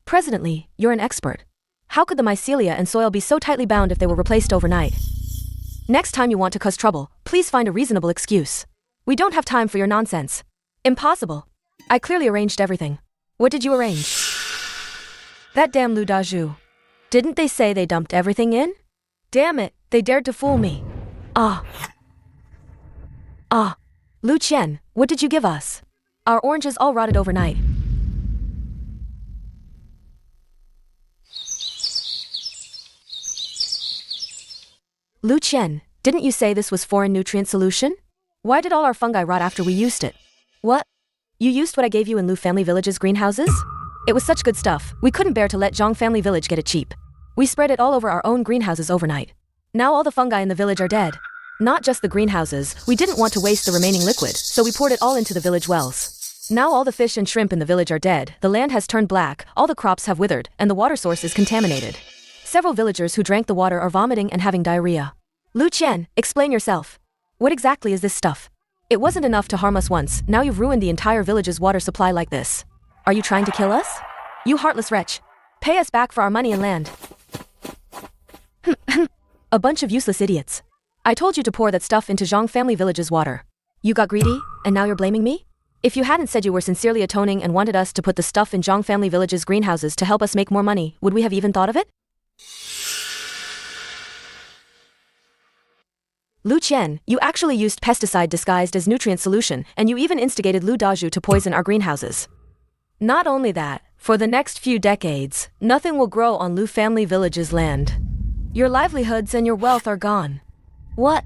Presidently, you're an expert. How could the mycelia and soil be so tightly bound if they were replaced overnight? Next time you want to cause trouble, please find a reasonable excuse. We don't have time for your nonsense. Impossible. I clearly arranged everything. What did you arrange? That damn Lu Dazhu. Didn't they say they dumped everything in? Damn it, they dared to fool me. Lu Qian, what did you give us? Our oranges all rotted overnight. Lu Qian, didn't you say this was foreign nutrient solution? Why did all our fungi rot after we used it? What? You used what I gave you in Lu family village's greenhouses? It was such good stuff, we couldn't bear to let Zhang family village get it cheap. We spread it all over our own greenhouses overnight. Now all the fungi in the village are dead. Not just the greenhouses, we didn't want to waste the remaining liquid, so we poured it all into the village wells. Now all the fish and shrimp in the village are dead, the land has turned black, all the crops have withered, and the water source is contaminated. Several villagers who drank the water are vomiting and having diarrhea. Lu Qian, explain yourself. What exactly is this stuff? It wasn't enough to harm us once, now you've ruined the entire village's water supply like this. Are you trying to kill us? You heartless wretch. Pay us back for our money and land. A bunch of useless idiots. I told you to pour that stuff into Zhang family village's water. You got greedy, and now you're blaming me? If you hadn't said you were sincerely atoning and wanted us to put the stuff in Zhang family village's greenhouses to help us make more money, would we have even thought of it? Lu Qian, you actually used pesticide disguised as nutrient solution, and you even instigated Lu Dazhu to poison our greenhouses. Not only that, for the next few decades, nothing will grow on Lu family village's land. Your livelihoods and your wealth are gone. What?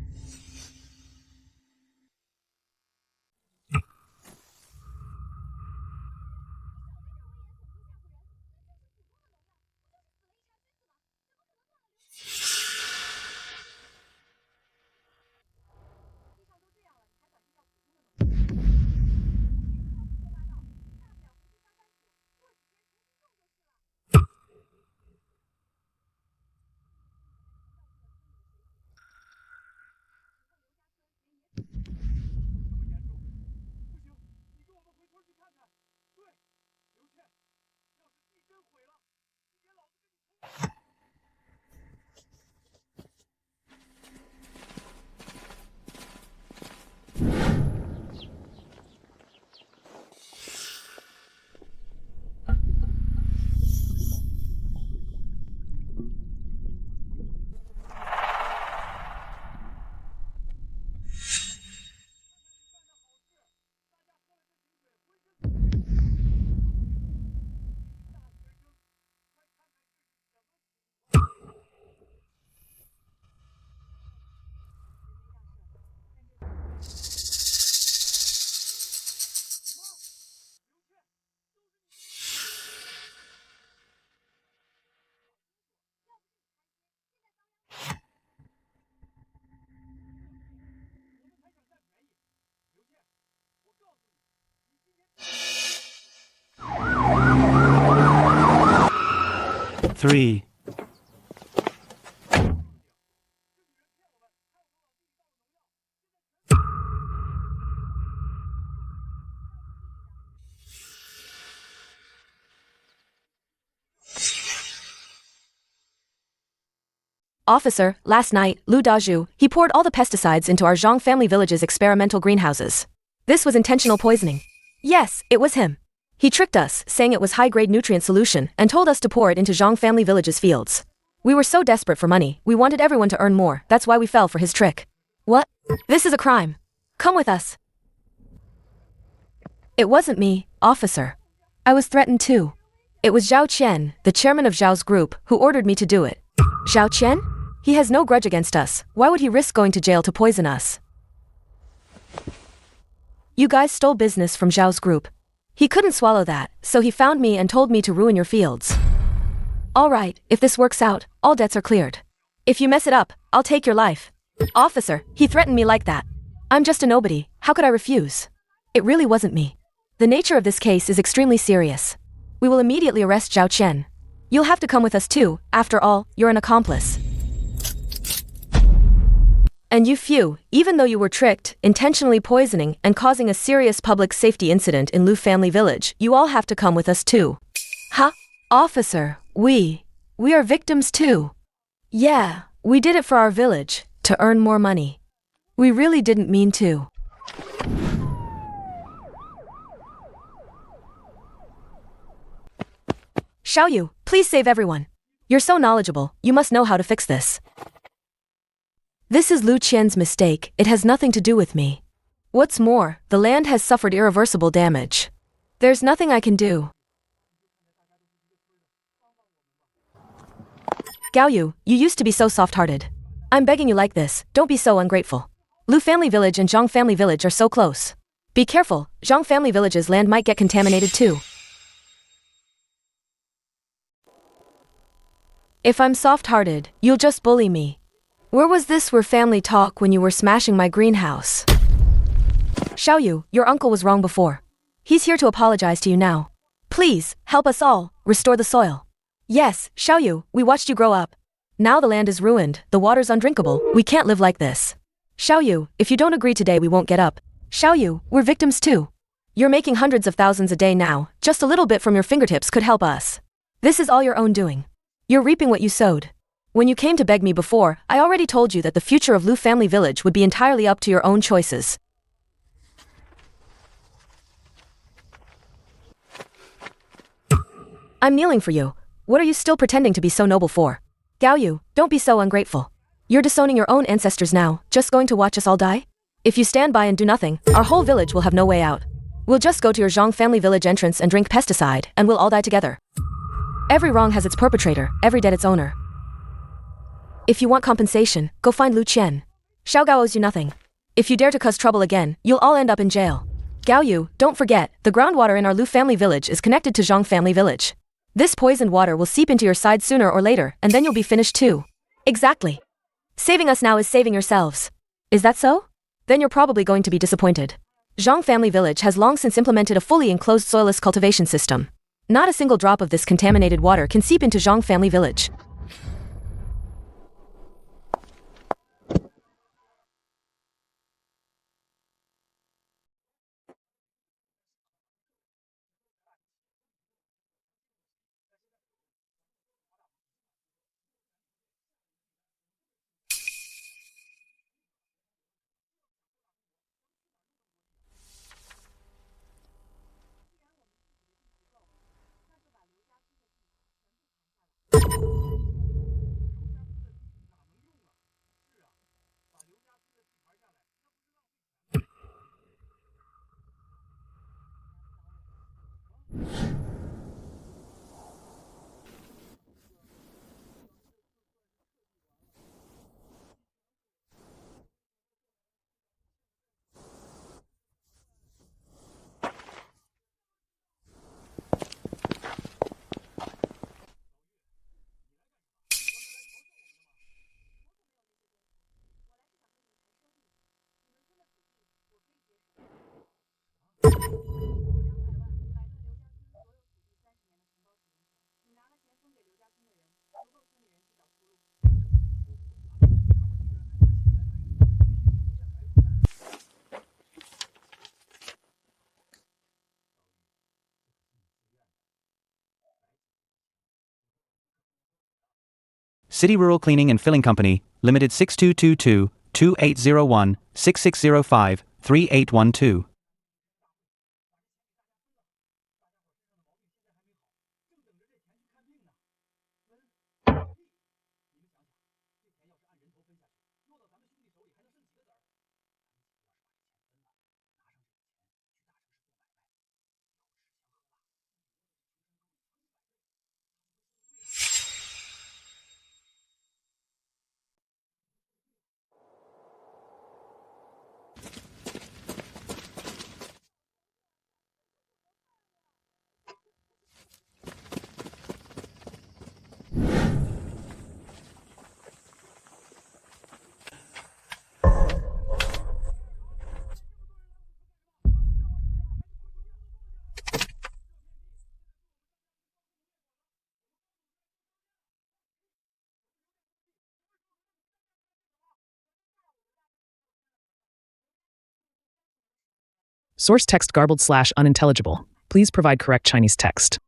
Three. Officer, last night, Lu Dazhu, he poured all the pesticides into our Zhang family village's experimental greenhouses. This was intentional poisoning. Yes, it was him. He tricked us, saying it was high-grade nutrient solution, and told us to pour it into Zhang family village's fields. We were so desperate for money, we wanted everyone to earn more, that's why we fell for his trick. What? This is a crime. Come with us. It wasn't me, officer. I was threatened too. It was Zhao Qian, the chairman of Zhao's group, who ordered me to do it. Zhao Qian? He has no grudge against us, why would he risk going to jail to poison us? You guys stole business from Zhao's group. He couldn't swallow that, so he found me and told me to ruin your fields. Alright, if this works out, all debts are cleared. If you mess it up, I'll take your life. Officer, he threatened me like that. I'm just a nobody, how could I refuse? It really wasn't me. The nature of this case is extremely serious. We will immediately arrest Zhao Qian. You'll have to come with us too, after all, you're an accomplice. And you few, even though you were tricked, intentionally poisoning, and causing a serious public safety incident in Lu family village, you all have to come with us too. Huh? Officer, we are victims too. Yeah, we did it for our village, to earn more money. We really didn't mean to. Xiaoyu, please save everyone. You're so knowledgeable, you must know how to fix this. This is Lu Qian's mistake, it has nothing to do with me. What's more, the land has suffered irreversible damage. There's nothing I can do. Gaoyu, you used to be so soft-hearted. I'm begging you like this, don't be so ungrateful. Lu family village and Zhang family village are so close. Be careful, Zhang family village's land might get contaminated too. If I'm soft-hearted, you'll just bully me. Where was this family talk when you were smashing my greenhouse? Xiaoyu, your uncle was wrong before. He's here to apologize to you now. Please, help us all, restore the soil. Yes, Xiaoyu, we watched you grow up. Now the land is ruined, the water's undrinkable, we can't live like this. Xiaoyu, if you don't agree today we won't get up. Xiaoyu, we're victims too. You're making hundreds of thousands a day now, just a little bit from your fingertips could help us. This is all your own doing. You're reaping what you sowed. When you came to beg me before, I already told you that the future of Lu Family Village would be entirely up to your own choices. I'm kneeling for you. What are you still pretending to be so noble for? Gaoyu, don't be so ungrateful. You're disowning your own ancestors now, just going to watch us all die? If you stand by and do nothing, our whole village will have no way out. We'll just go to your Zhang family village entrance and drink pesticide, and we'll all die together. Every wrong has its perpetrator, every debt its owner. If you want compensation, go find Lu Qian. Xiao Gao owes you nothing. If you dare to cause trouble again, you'll all end up in jail. Gaoyu, don't forget, the groundwater in our Lu family village is connected to Zhang family village. This poisoned water will seep into your side sooner or later, and then you'll be finished too. Exactly. Saving us now is saving yourselves. Is that so? Then you're probably going to be disappointed. Zhang family village has long since implemented a fully enclosed soilless cultivation system. Not a single drop of this contaminated water can seep into Zhang family village. City Rural Cleaning and Filling Company, Limited 6222-2801-6605-3812. Source text garbled / unintelligible. Please provide correct Chinese text.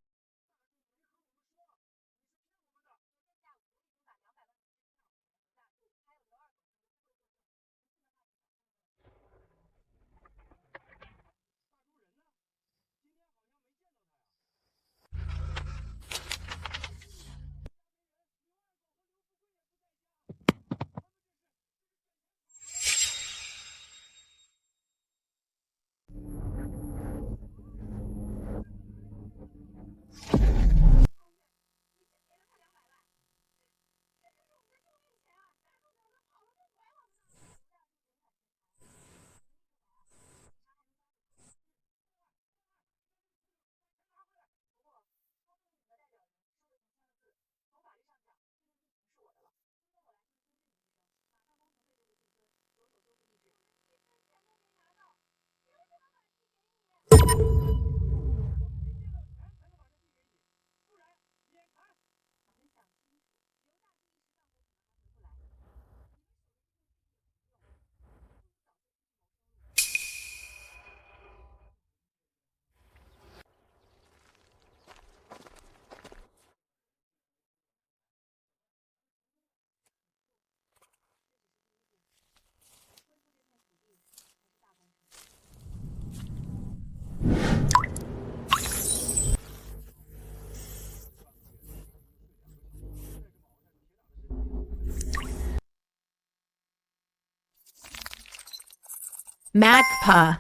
Magpa.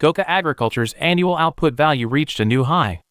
Goka Agriculture's annual output value reached a new high.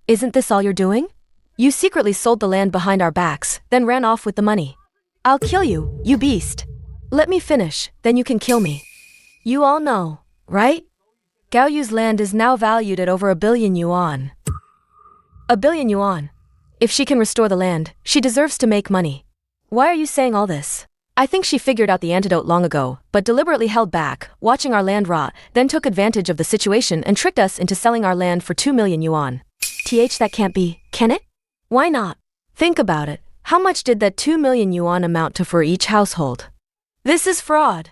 Isn't this all you're doing? You secretly sold the land behind our backs, then ran off with the money. I'll kill you, you beast. Let me finish, then you can kill me. You all know, right? Gao Yu's land is now valued at over 1 billion yuan. 1 billion yuan. If she can restore the land, she deserves to make money. Why are you saying all this? I think she figured out the antidote long ago, but deliberately held back, watching our land rot, then took advantage of the situation and tricked us into selling our land for 2 million yuan. That can't be, can it? Why not? Think about it. How much did that 2 million yuan amount to for each household? This is fraud.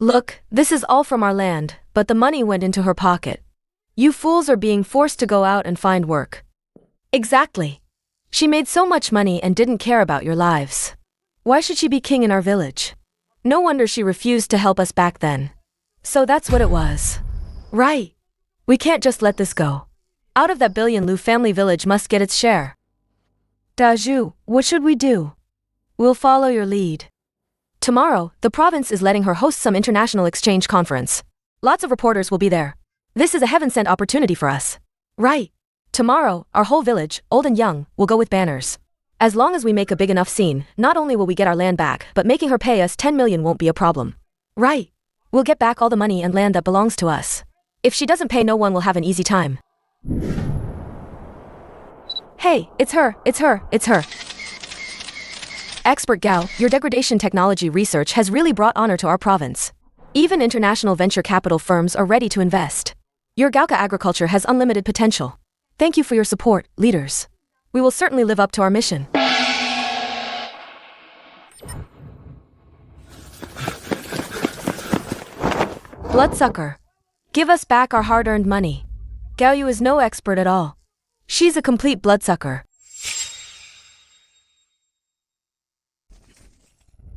Look, this is all from our land, but the money went into her pocket. You fools are being forced to go out and find work. Exactly. She made so much money and didn't care about your lives. Why should she be king in our village? No wonder she refused to help us back then. So that's what it was. Right. We can't just let this go. Out of that billion, Lu family village must get its share. Daju, what should we do? We'll follow your lead. Tomorrow, the province is letting her host some international exchange conference. Lots of reporters will be there. This is a heaven-sent opportunity for us. Right. Tomorrow, our whole village, old and young, will go with banners. As long as we make a big enough scene, not only will we get our land back, but making her pay us 10 million won't be a problem. Right. We'll get back all the money and land that belongs to us. If she doesn't pay, no one will have an easy time. Hey, it's her. Expert Gao, your degradation technology research has really brought honor to our province. Even international venture capital firms are ready to invest. Your Gaoka agriculture has unlimited potential. Thank you for your support, leaders. We will certainly live up to our mission. Bloodsucker. Give us back our hard-earned money. Gao Yu is no expert at all. She's a complete bloodsucker.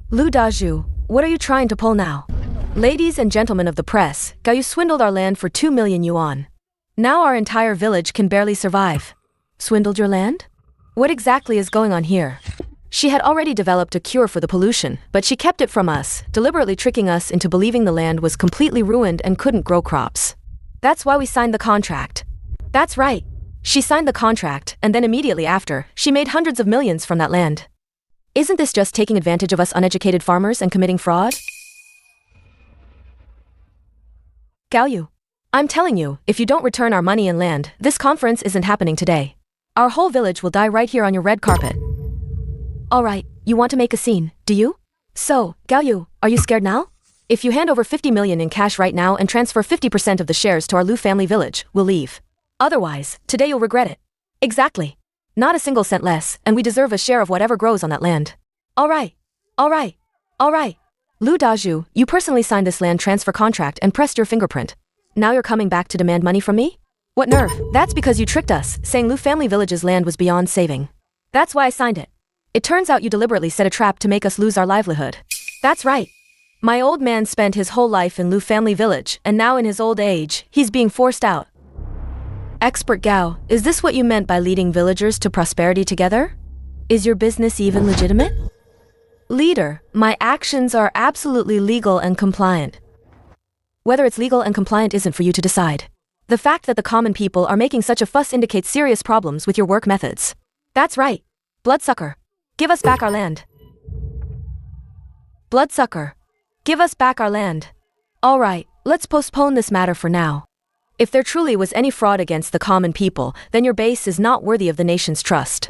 Lu Daju, what are you trying to pull now? Ladies and gentlemen of the press, Gao Yu swindled our land for 2 million yuan. Now our entire village can barely survive. Swindled your land? What exactly is going on here? She had already developed a cure for the pollution, but she kept it from us, deliberately tricking us into believing the land was completely ruined and couldn't grow crops. That's why we signed the contract. That's right. She signed the contract, and then immediately after, she made hundreds of millions from that land. Isn't this just taking advantage of us uneducated farmers and committing fraud? Gao Yu, I'm telling you, if you don't return our money and land, this conference isn't happening today. Our whole village will die right here on your red carpet. Alright, you want to make a scene, do you? So, Gao Yu, are you scared now? If you hand over 50 million in cash right now and transfer 50% of the shares to our Lu family village, we'll leave. Otherwise, today you'll regret it. Exactly. Not a single cent less, and we deserve a share of whatever grows on that land. Alright. Alright. Alright. Lu Dazhu, you personally signed this land transfer contract and pressed your fingerprint. Now you're coming back to demand money from me? What nerve? That's because you tricked us, saying Lu family village's land was beyond saving. That's why I signed it. It turns out you deliberately set a trap to make us lose our livelihood. That's right. My old man spent his whole life in Lu family village, and now in his old age, he's being forced out. Expert Gao, is this what you meant by leading villagers to prosperity together? Is your business even legitimate? Leader, my actions are absolutely legal and compliant. Whether it's legal and compliant isn't for you to decide. The fact that the common people are making such a fuss indicates serious problems with your work methods. That's right. Bloodsucker, give us back our land. Bloodsucker, give us back our land. All right, let's postpone this matter for now. If there truly was any fraud against the common people, then your base is not worthy of the nation's trust.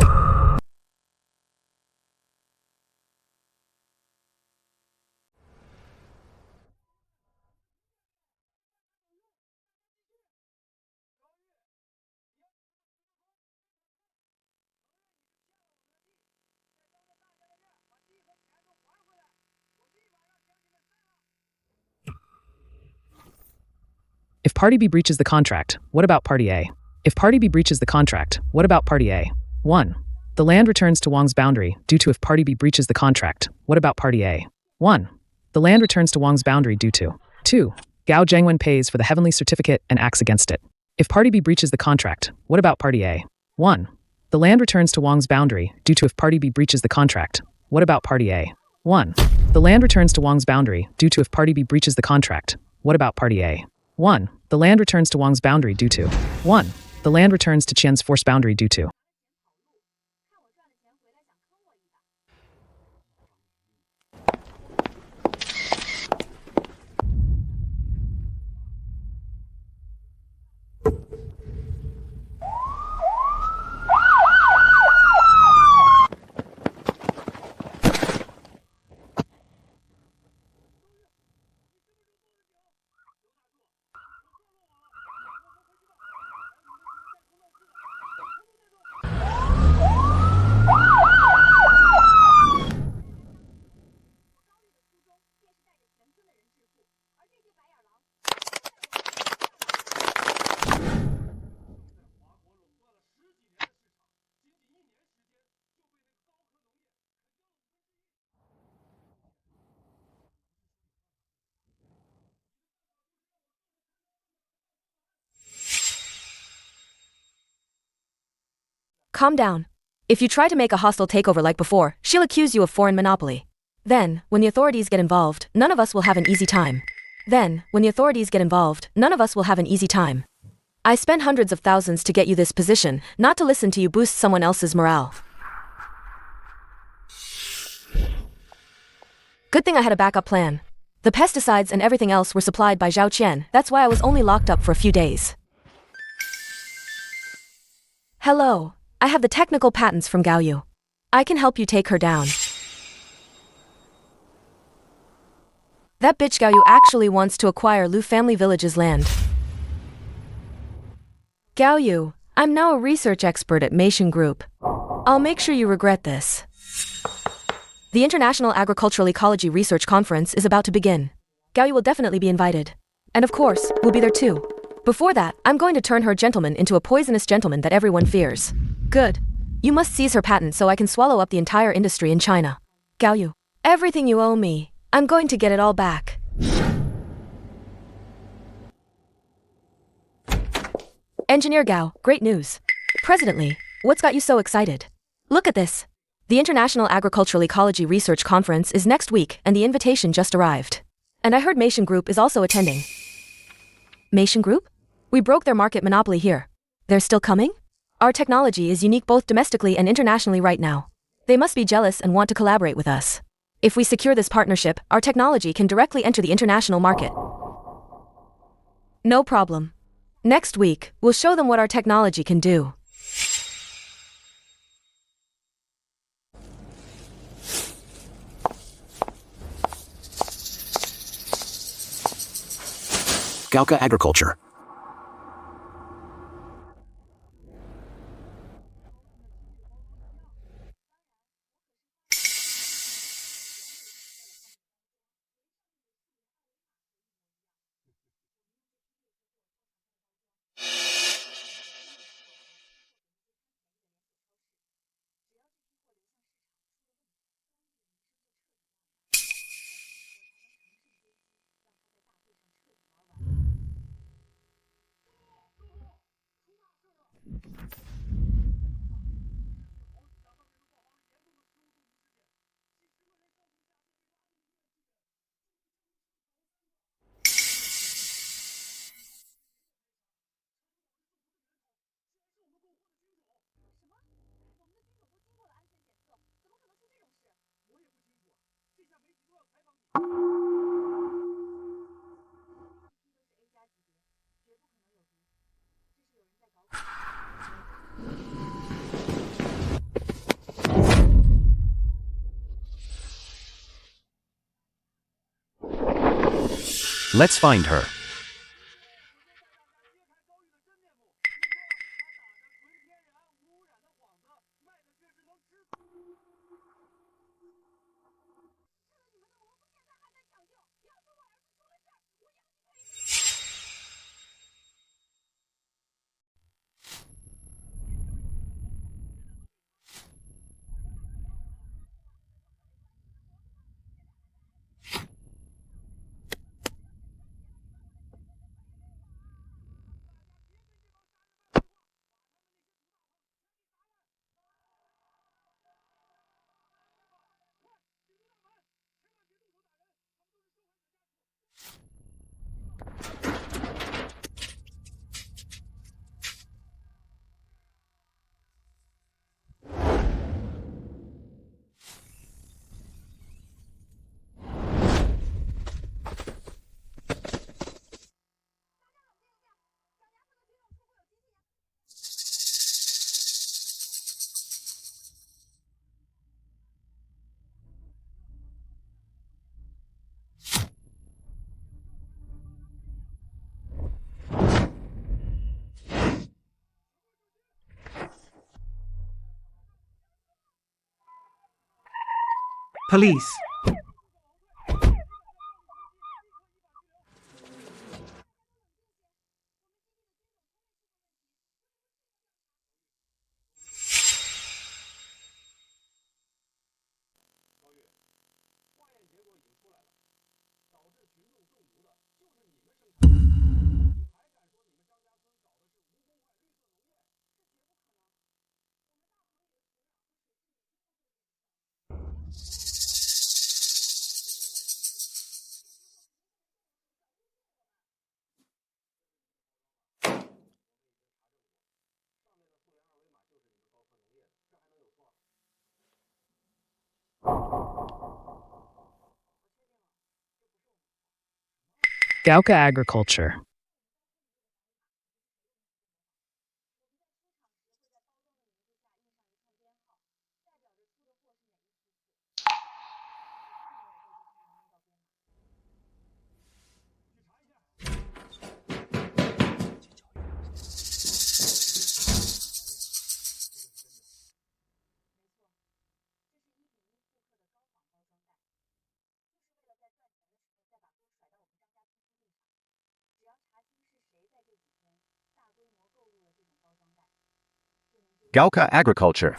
If Party B breaches the contract, what about Party A? If Party B breaches the contract, what about Party A? 1. The land returns to Wang's boundary due to if Party B breaches the contract. What about Party A? 1. The land returns to Wang's boundary due to 2. Gao Zhengwen pays for the heavenly certificate and acts against it. If Party B breaches the contract, what about Party A? 1. The land returns to Wang's boundary due to if Party B breaches the contract. What about Party A? 1. The land returns to Wang's boundary due to if Party B breaches the contract. What about Party A? 1. The land returns to Wang's boundary due to 1. The land returns to Qian's force boundary due to Calm down. If you try to make a hostile takeover like before, she'll accuse you of foreign monopoly. Then, when the authorities get involved, none of us will have an easy time. I spent hundreds of thousands to get you this position, not to listen to you boost someone else's morale. Good thing I had a backup plan. The pesticides and everything else were supplied by Zhao Qian, that's why I was only locked up for a few days. Hello. I have the technical patents from Gao Yu. I can help you take her down. That bitch Gao Yu actually wants to acquire Lu family village's land. Gao Yu, I'm now a research expert at Meishan Group. I'll make sure you regret this. The International Agricultural Ecology Research Conference is about to begin. Gao Yu will definitely be invited. And of course, we'll be there too. Before that, I'm going to turn her gentleman into a poisonous gentleman that everyone fears. Good. You must seize her patent so I can swallow up the entire industry in China. Gao Yu, everything you owe me, I'm going to get it all back. Engineer Gao, great news. President Li, what's got you so excited? Look at this. The International Agricultural Ecology Research Conference is next week and the invitation just arrived. And I heard Meishan Group is also attending. Meishan Group? We broke their market monopoly here. They're still coming? Our technology is unique both domestically and internationally right now. They must be jealous and want to collaborate with us. If we secure this partnership, our technology can directly enter the international market. No problem. Next week, we'll show them what our technology can do. Gauca Agriculture. Let's find her. Police. Gauca Agriculture. Gauca Agriculture.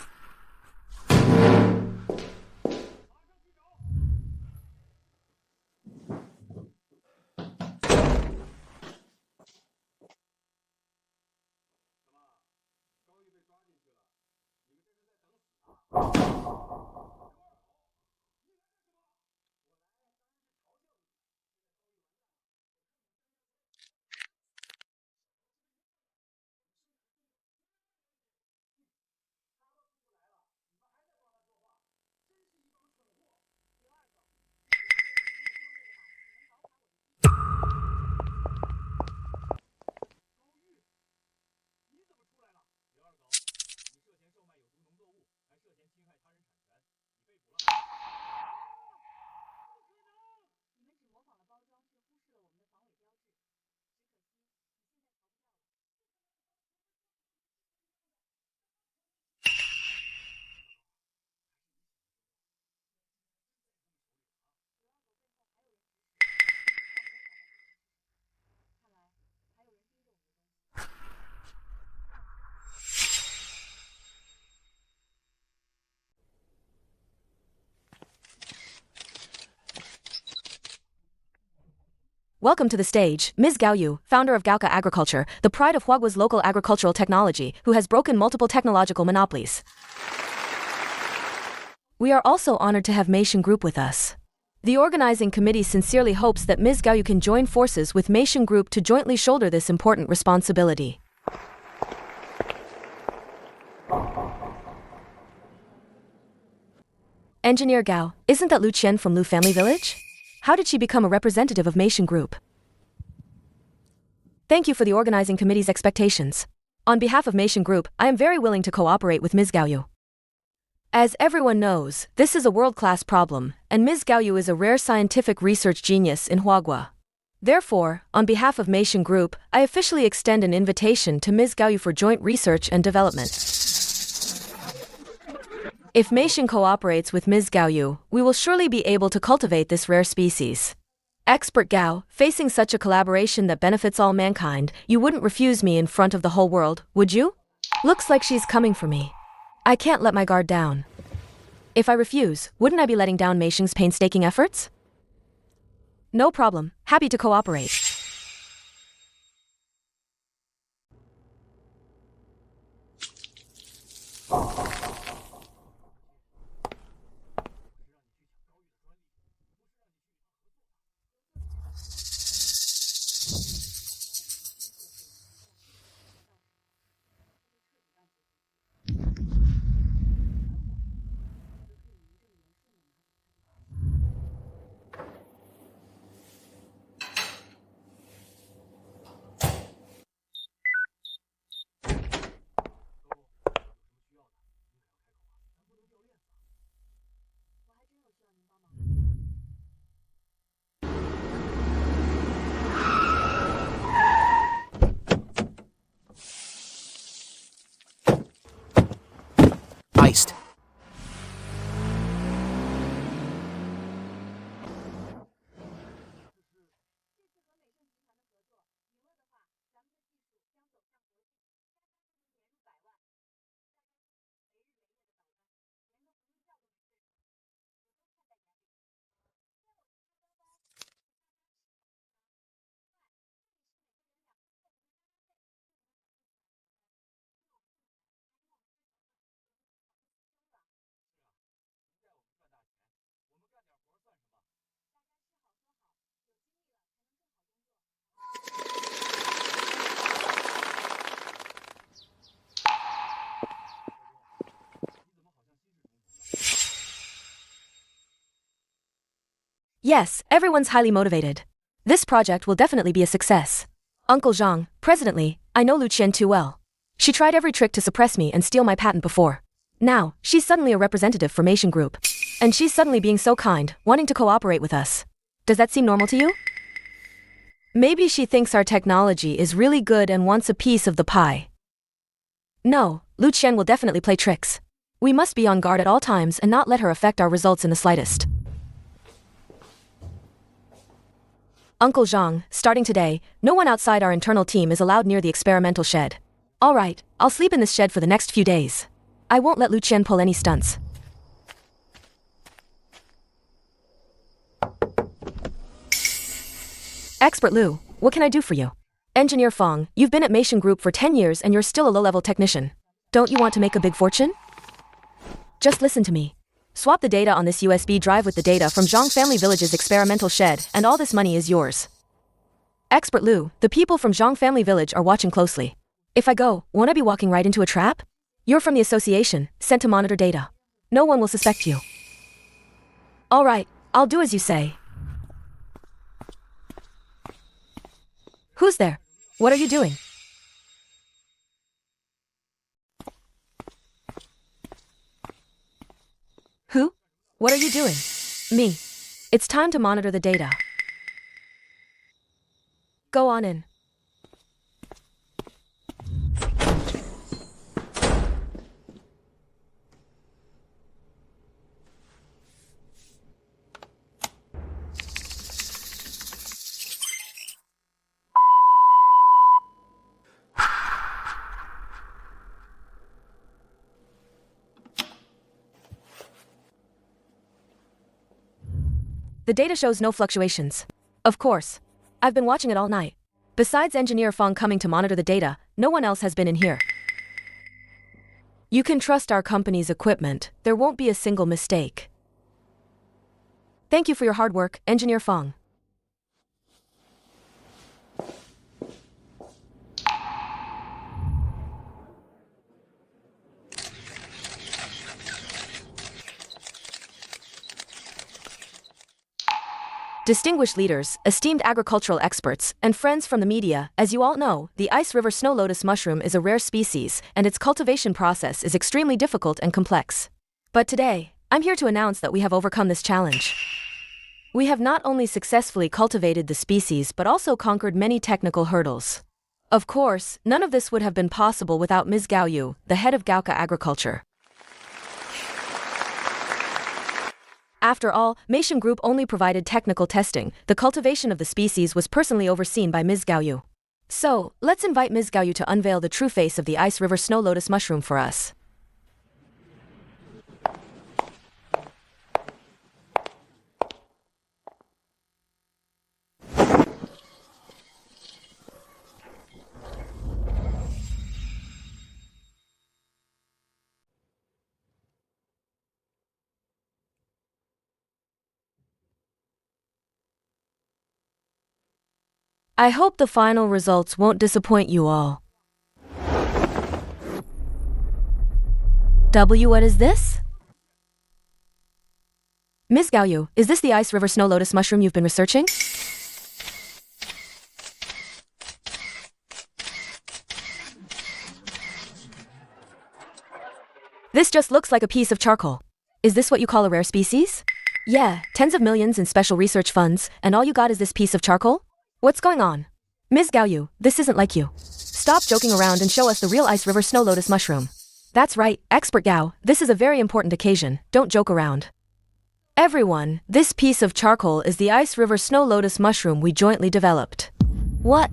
Welcome to the stage, Ms. Gao Yu, founder of Gaoka Agriculture, the pride of Huagua's local agricultural technology, who has broken multiple technological monopolies. We are also honored to have Meishan Group with us. The organizing committee sincerely hopes that Ms. Gao Yu can join forces with Meishan Group to jointly shoulder this important responsibility. Engineer Gao, isn't that Lu Qian from Lu Family Village? How did she become a representative of Meishan Group? Thank you for the organizing committee's expectations. On behalf of Meishan Group, I am very willing to cooperate with Ms. Gao Yu. As everyone knows, this is a world-class problem, and Ms. Gao Yu is a rare scientific research genius in Huagua. Therefore, on behalf of Meishan Group, I officially extend an invitation to Ms. Gao Yu for joint research and development. If Meishan cooperates with Ms. Gao Yu, we will surely be able to cultivate this rare species. Expert Gao, facing such a collaboration that benefits all mankind, you wouldn't refuse me in front of the whole world, would you? Looks like she's coming for me. I can't let my guard down. If I refuse, wouldn't I be letting down Meishan's painstaking efforts? No problem, happy to cooperate. Iced. Yes, everyone's highly motivated. This project will definitely be a success. Uncle Zhang, President, I know Lu Qian too well. She tried every trick to suppress me and steal my patent before. Now, she's suddenly a representative for Meishan Group. And she's suddenly being so kind, wanting to cooperate with us. Does that seem normal to you? Maybe she thinks our technology is really good and wants a piece of the pie. No, Lu Qian will definitely play tricks. We must be on guard at all times and not let her affect our results in the slightest. Uncle Zhang, starting today, no one outside our internal team is allowed near the experimental shed. All right, I'll sleep in this shed for the next few days. I won't let Lu Qian pull any stunts. Expert Lu, what can I do for you? Engineer Fong, you've been at Meishan Group for 10 years and you're still a low-level technician. Don't you want to make a big fortune? Just listen to me. Swap the data on this USB drive with the data from Zhang Family Village's experimental shed, and all this money is yours. Expert Lu, the people from Zhang Family Village are watching closely. If I go, won't I be walking right into a trap? You're from the association, sent to monitor data. No one will suspect you. All right, I'll do as you say. Who's there? What are you doing? What are you doing? Me. It's time to monitor the data. Go on in. The data shows no fluctuations. Of course. I've been watching it all night. Besides Engineer Fong coming to monitor the data, no one else has been in here. You can trust our company's equipment. There won't be a single mistake. Thank you for your hard work, Engineer Fong. Distinguished leaders, esteemed agricultural experts, and friends from the media, as you all know, the Ice River snow lotus mushroom is a rare species, and its cultivation process is extremely difficult and complex. But today, I'm here to announce that we have overcome this challenge. We have not only successfully cultivated the species but also conquered many technical hurdles. Of course, none of this would have been possible without Ms. Gao Yu, the head of Gaoka Agriculture. After all, Meishan Group only provided technical testing. The cultivation of the species was personally overseen by Ms. Gao Yu. So, let's invite Ms. Gao Yu to unveil the true face of the Ice River snow lotus mushroom for us. I hope the final results won't disappoint you all. What is this? Ms. Gao Yu, is this the Ice River snow lotus mushroom you've been researching? This just looks like a piece of charcoal. Is this what you call a rare species? Yeah, tens of millions in special research funds, and all you got is this piece of charcoal? What's going on? Ms. Gao Yu, this isn't like you. Stop joking around and show us the real Ice River snow lotus mushroom. That's right, Expert Gao, this is a very important occasion, don't joke around. Everyone, this piece of charcoal is the Ice River snow lotus mushroom we jointly developed. What?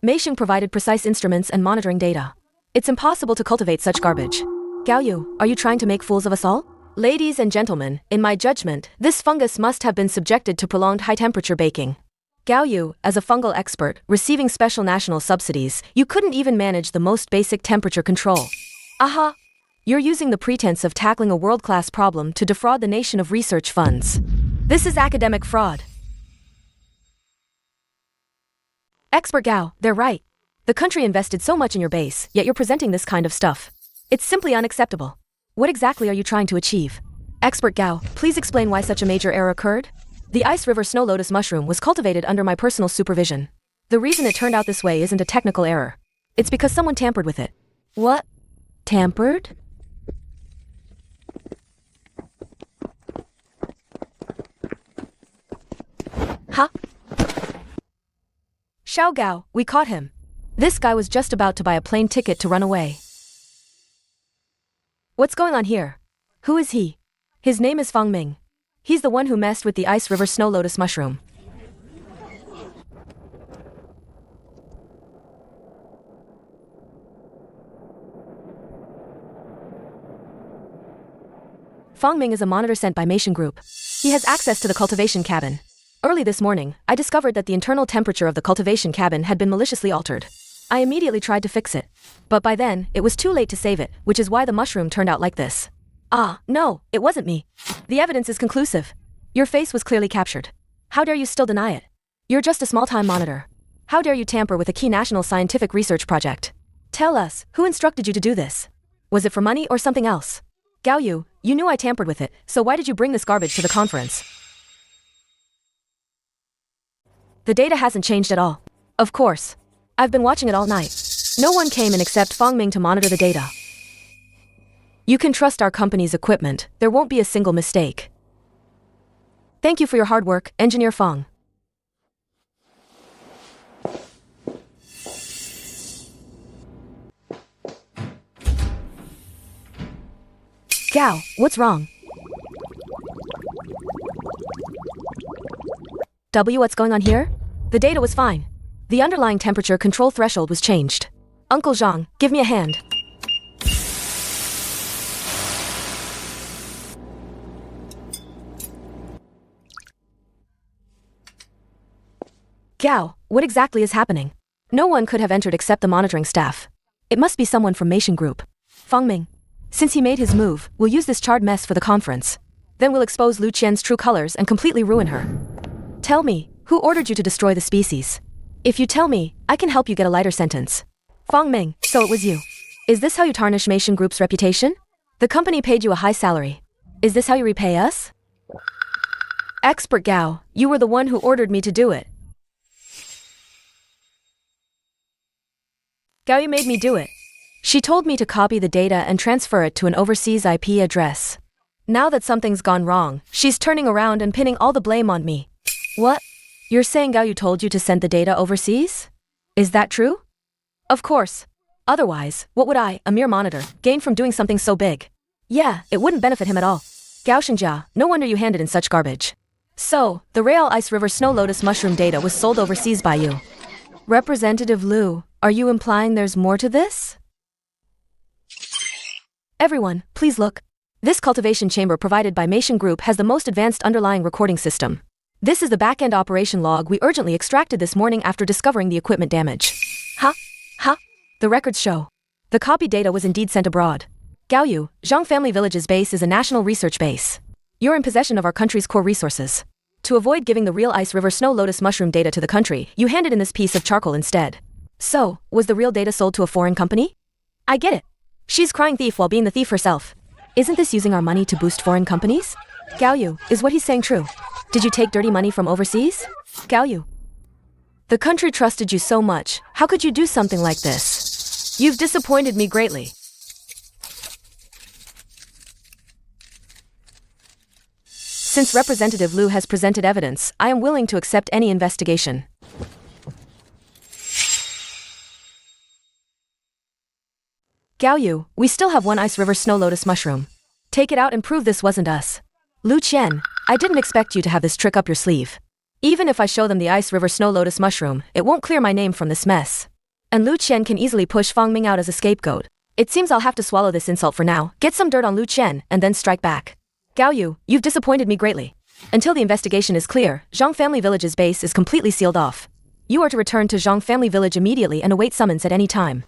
Meishan provided precise instruments and monitoring data. It's impossible to cultivate such garbage. Gao Yu, are you trying to make fools of us all? Ladies and gentlemen, in my judgment, this fungus must have been subjected to prolonged high-temperature baking. Gao Yu, as a fungal expert, receiving special national subsidies, you couldn't even manage the most basic temperature control. Aha! You're using the pretense of tackling a world-class problem to defraud the nation of research funds. This is academic fraud. Expert Gao, they're right. The country invested so much in your base, yet you're presenting this kind of stuff. It's simply unacceptable. What exactly are you trying to achieve? Expert Gao, please explain why such a major error occurred? The Ice River snow lotus mushroom was cultivated under my personal supervision. The reason it turned out this way isn't a technical error. It's because someone tampered with it. What? Tampered? Huh? Xiao Gao, we caught him. This guy was just about to buy a plane ticket to run away. What's going on here? Who is he? His name is Fang Ming. He's the one who messed with the Ice River snow lotus mushroom. Fang Ming is a monitor sent by Meishan Group. He has access to the cultivation cabin. Early this morning, I discovered that the internal temperature of the cultivation cabin had been maliciously altered. I immediately tried to fix it. But by then, it was too late to save it, which is why the mushroom turned out like this. Ah, no, it wasn't me. The evidence is conclusive. Your face was clearly captured. How dare you still deny it? You're just a small-time monitor. How dare you tamper with a key national scientific research project? Tell us, who instructed you to do this? Was it for money or something else? Gao Yu, you knew I tampered with it, so why did you bring this garbage to the conference? The data hasn't changed at all. Of course. I've been watching it all night. No one came in except Fang Ming to monitor the data. You can trust our company's equipment, there won't be a single mistake. Thank you for your hard work, Engineer Fong. Gao, what's wrong? What's going on here? The data was fine. The underlying temperature control threshold was changed. Uncle Zhang, give me a hand. Gao, what exactly is happening? No one could have entered except the monitoring staff. It must be someone from Meishan Group. Fangming. Since he made his move, we'll use this charred mess for the conference. Then we'll expose Lu Qian's true colors and completely ruin her. Tell me, who ordered you to destroy the species? If you tell me, I can help you get a lighter sentence. Fangming, so it was you. Is this how you tarnish Meishan Group's reputation? The company paid you a high salary. Is this how you repay us? Expert Gao, you were the one who ordered me to do it. Gao, you made me do it. She told me to copy the data and transfer it to an overseas IP address. Now that something's gone wrong, she's turning around and pinning all the blame on me. What? You're saying Gao Yu told you to send the data overseas? Is that true? Of course. Otherwise, what would I, a mere monitor, gain from doing something so big? Yeah, it wouldn't benefit him at all. Gao Shenjia, no wonder you handed in such garbage. So, the Real Ice River Snow Lotus mushroom data was sold overseas by you. Representative Liu, are you implying there's more to this? Everyone, please look. This cultivation chamber provided by Meishan Group has the most advanced underlying recording system. This is the back-end operation log we urgently extracted this morning after discovering the equipment damage. The records show. The copied data was indeed sent abroad. Gaoyu, Zhang Family Village's base is a national research base. You're in possession of our country's core resources. To avoid giving the Real Ice River Snow Lotus mushroom data to the country, you handed in this piece of charcoal instead. So, was the real data sold to a foreign company? I get it. She's crying thief while being the thief herself. Isn't this using our money to boost foreign companies? Gaoyu, is what he's saying true? Did you take dirty money from overseas? Gaoyu. The country trusted you so much. How could you do something like this? You've disappointed me greatly. Since Representative Liu has presented evidence, I am willing to accept any investigation. Gaoyu, we still have one Ice River Snow Lotus mushroom. Take it out and prove this wasn't us. Lu Qian, I didn't expect you to have this trick up your sleeve. Even if I show them the Ice River Snow Lotus mushroom, it won't clear my name from this mess. And Lu Qian can easily push Fangming out as a scapegoat. It seems I'll have to swallow this insult for now, get some dirt on Lu Qian, and then strike back. Gaoyu, you've disappointed me greatly. Until the investigation is clear, Zhang Family Village's base is completely sealed off. You are to return to Zhang Family Village immediately and await summons at any time.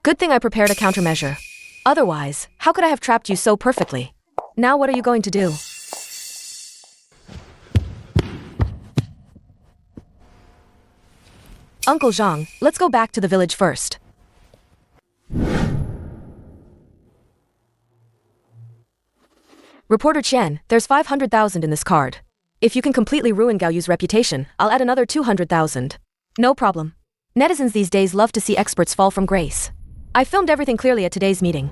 Good thing I prepared a countermeasure. Otherwise, how could I have trapped you so perfectly? Now what are you going to do? Uncle Zhang, let's go back to the village first. Reporter Chen, there's 500,000 in this card. If you can completely ruin Gaoyu's reputation, I'll add another 200,000. No problem. Netizens these days love to see experts fall from grace. I filmed everything clearly at today's meeting.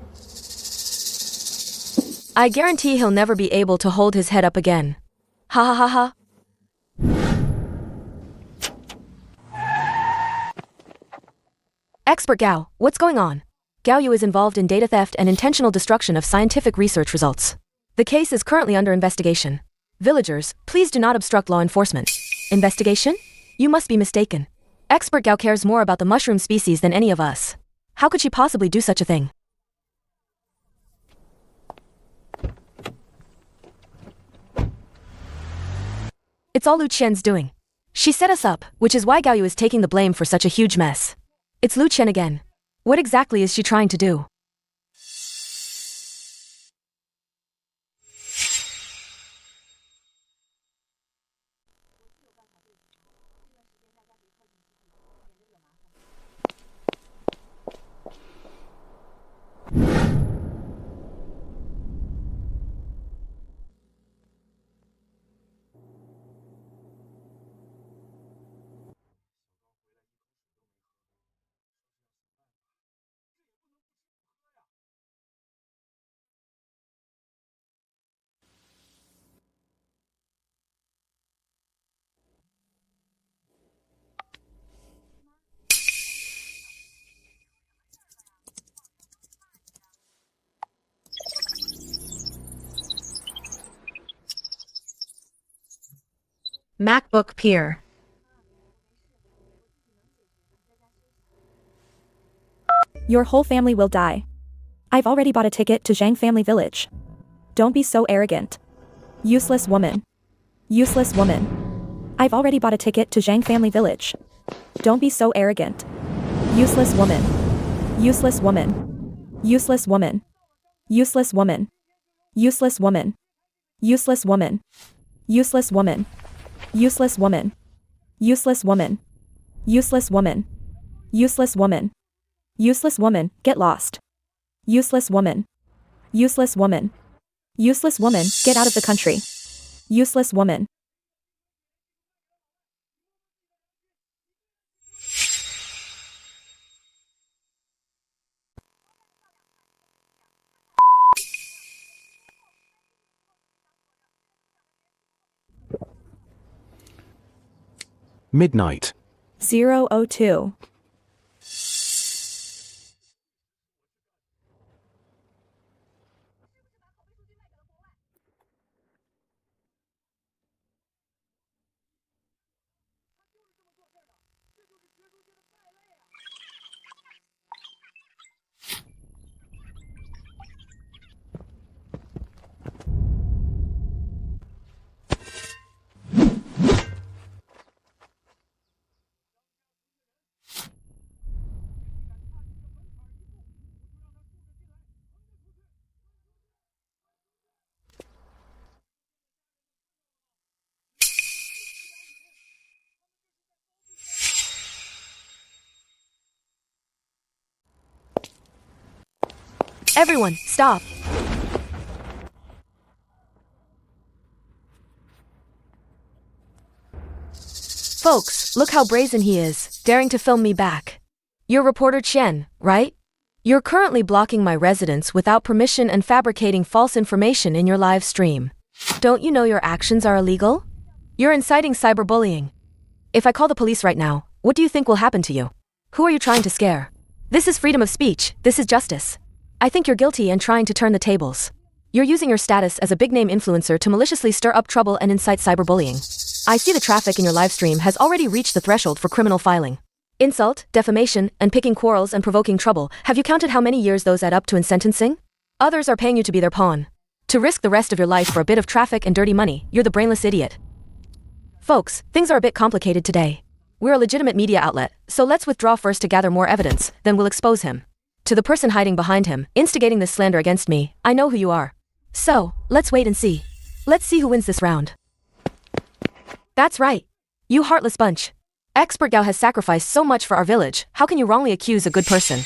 I guarantee he'll never be able to hold his head up again. Ha ha ha ha. Expert Gao, what's going on? Gaoyu is involved in data theft and intentional destruction of scientific research results. The case is currently under investigation. Villagers, please do not obstruct law enforcement. Investigation? You must be mistaken. Expert Gao cares more about the mushroom species than any of us. How could she possibly do such a thing? It's all Lu Qian's doing. She set us up, which is why Gaoyu is taking the blame for such a huge mess. It's Lu Qian again. What exactly is she trying to do? MacBook Peer. Your whole family will die. I've already bought a ticket to Zhang Family Village. Don't be so arrogant. Useless woman. Useless woman. I've already bought a ticket to Zhang Family Village. Don't be so arrogant. Useless woman. Useless woman. Useless woman. Useless woman. Useless woman. Useless woman. Useless woman. Useless woman. Useless woman. Useless woman. Useless woman. Useless woman, get lost. Useless woman. Useless woman. Useless woman, get out of the country. Useless woman. Midnight. 002. Everyone, stop. Folks, look how brazen he is, daring to film me back. You're reporter Chen, right? You're currently blocking my residence without permission and fabricating false information in your live stream. Don't you know your actions are illegal? You're inciting cyberbullying. If I call the police right now, what do you think will happen to you? Who are you trying to scare? This is freedom of speech, this is justice. I think you're guilty and trying to turn the tables. You're using your status as a big-name influencer to maliciously stir up trouble and incite cyberbullying. I see the traffic in your live stream has already reached the threshold for criminal filing. Insult, defamation, and picking quarrels and provoking trouble. Have you counted how many years those add up to in sentencing? Others are paying you to be their pawn. To risk the rest of your life for a bit of traffic and dirty money, you're the brainless idiot. Folks, things are a bit complicated today. We're a legitimate media outlet, so let's withdraw first to gather more evidence, then we'll expose him. To the person hiding behind him, instigating this slander against me, I know who you are. So, let's wait and see. Let's see who wins this round. That's right. You heartless bunch. Expert Gao has sacrificed so much for our village, how can you wrongly accuse a good person?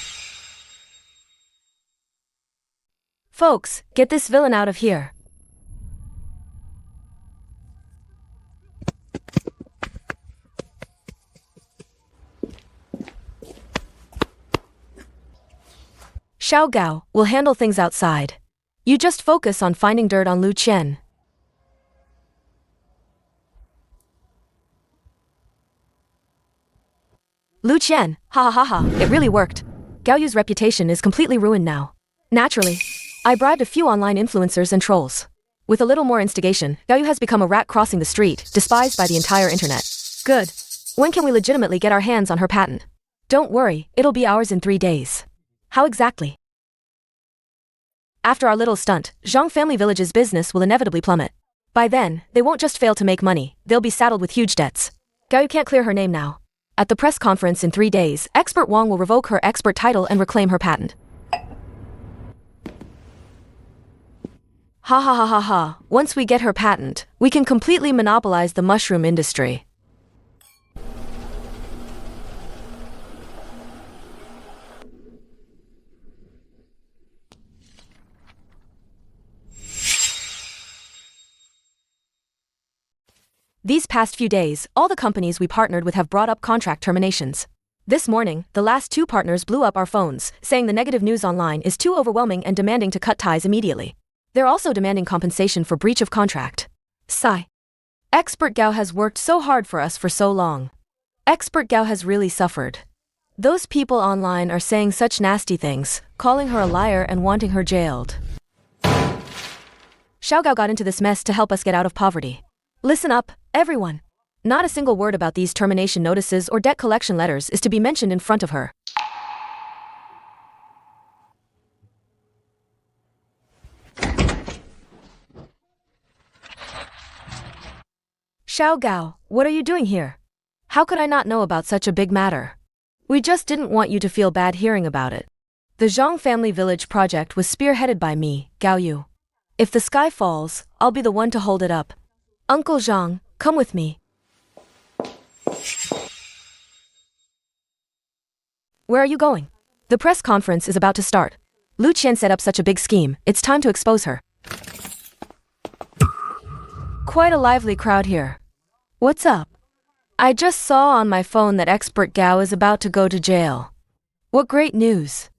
Folks, get this villain out of here. Xiao Gao will handle things outside. You just focus on finding dirt on Lu Chen. Lu Chen, ha ha ha ha, it really worked. Gao Yu's reputation is completely ruined now. Naturally, I bribed a few online influencers and trolls. With a little more instigation, Gao Yu has become a rat crossing the street, despised by the entire internet. Good. When can we legitimately get our hands on her patent? Don't worry, it'll be ours in 3 days. How exactly? After our little stunt, Zhang Family Village's business will inevitably plummet. By then, they won't just fail to make money, they'll be saddled with huge debts. Gao Yu can't clear her name now. At the press conference in 3 days, Expert Wang will revoke her expert title and reclaim her patent. Ha ha ha ha ha, once we get her patent, we can completely monopolize the mushroom industry. These past few days, all the companies we partnered with have brought up contract terminations. This morning, the last 2 partners blew up our phones, saying the negative news online is too overwhelming and demanding to cut ties immediately. They're also demanding compensation for breach of contract. Sigh. Expert Gao has worked so hard for us for so long. Expert Gao has really suffered. Those people online are saying such nasty things, calling her a liar and wanting her jailed. Xiao Gao got into this mess to help us get out of poverty. Listen up, everyone. Not a single word about these termination notices or debt collection letters is to be mentioned in front of her. Xiao Gao, what are you doing here? How could I not know about such a big matter? We just didn't want you to feel bad hearing about it. The Zhang Family Village project was spearheaded by me, Gao Yu. If the sky falls, I'll be the one to hold it up. Uncle Zhang, come with me. Where are you going? The press conference is about to start. Lu Qian set up such a big scheme, it's time to expose her. Quite a lively crowd here. What's up? I just saw on my phone that expert Gao is about to go to jail. What great news.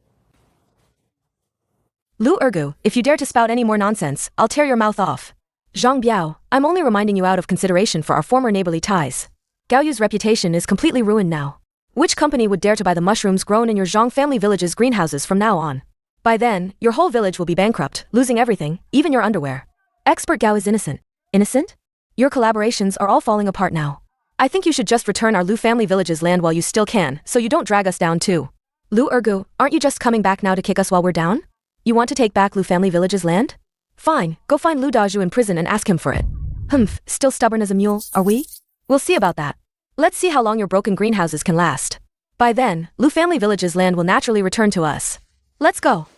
Lu Ergu, if you dare to spout any more nonsense, I'll tear your mouth off. Zhang Biao, I'm only reminding you out of consideration for our former neighborly ties. Gao Yu's reputation is completely ruined now. Which company would dare to buy the mushrooms grown in your Zhang family village's greenhouses from now on? By then, your whole village will be bankrupt, losing everything, even your underwear. Expert Gao is innocent. Innocent? Your collaborations are all falling apart now. I think you should just return our Lu family village's land while you still can, so you don't drag us down too. Lu Ergu, aren't you just coming back now to kick us while we're down? You want to take back Lu family village's land? Fine, go find Lu Daju in prison and ask him for it. Humph, still stubborn as a mule, are we? We'll see about that. Let's see how long your broken greenhouses can last. By then, Lu family village's land will naturally return to us. Let's go.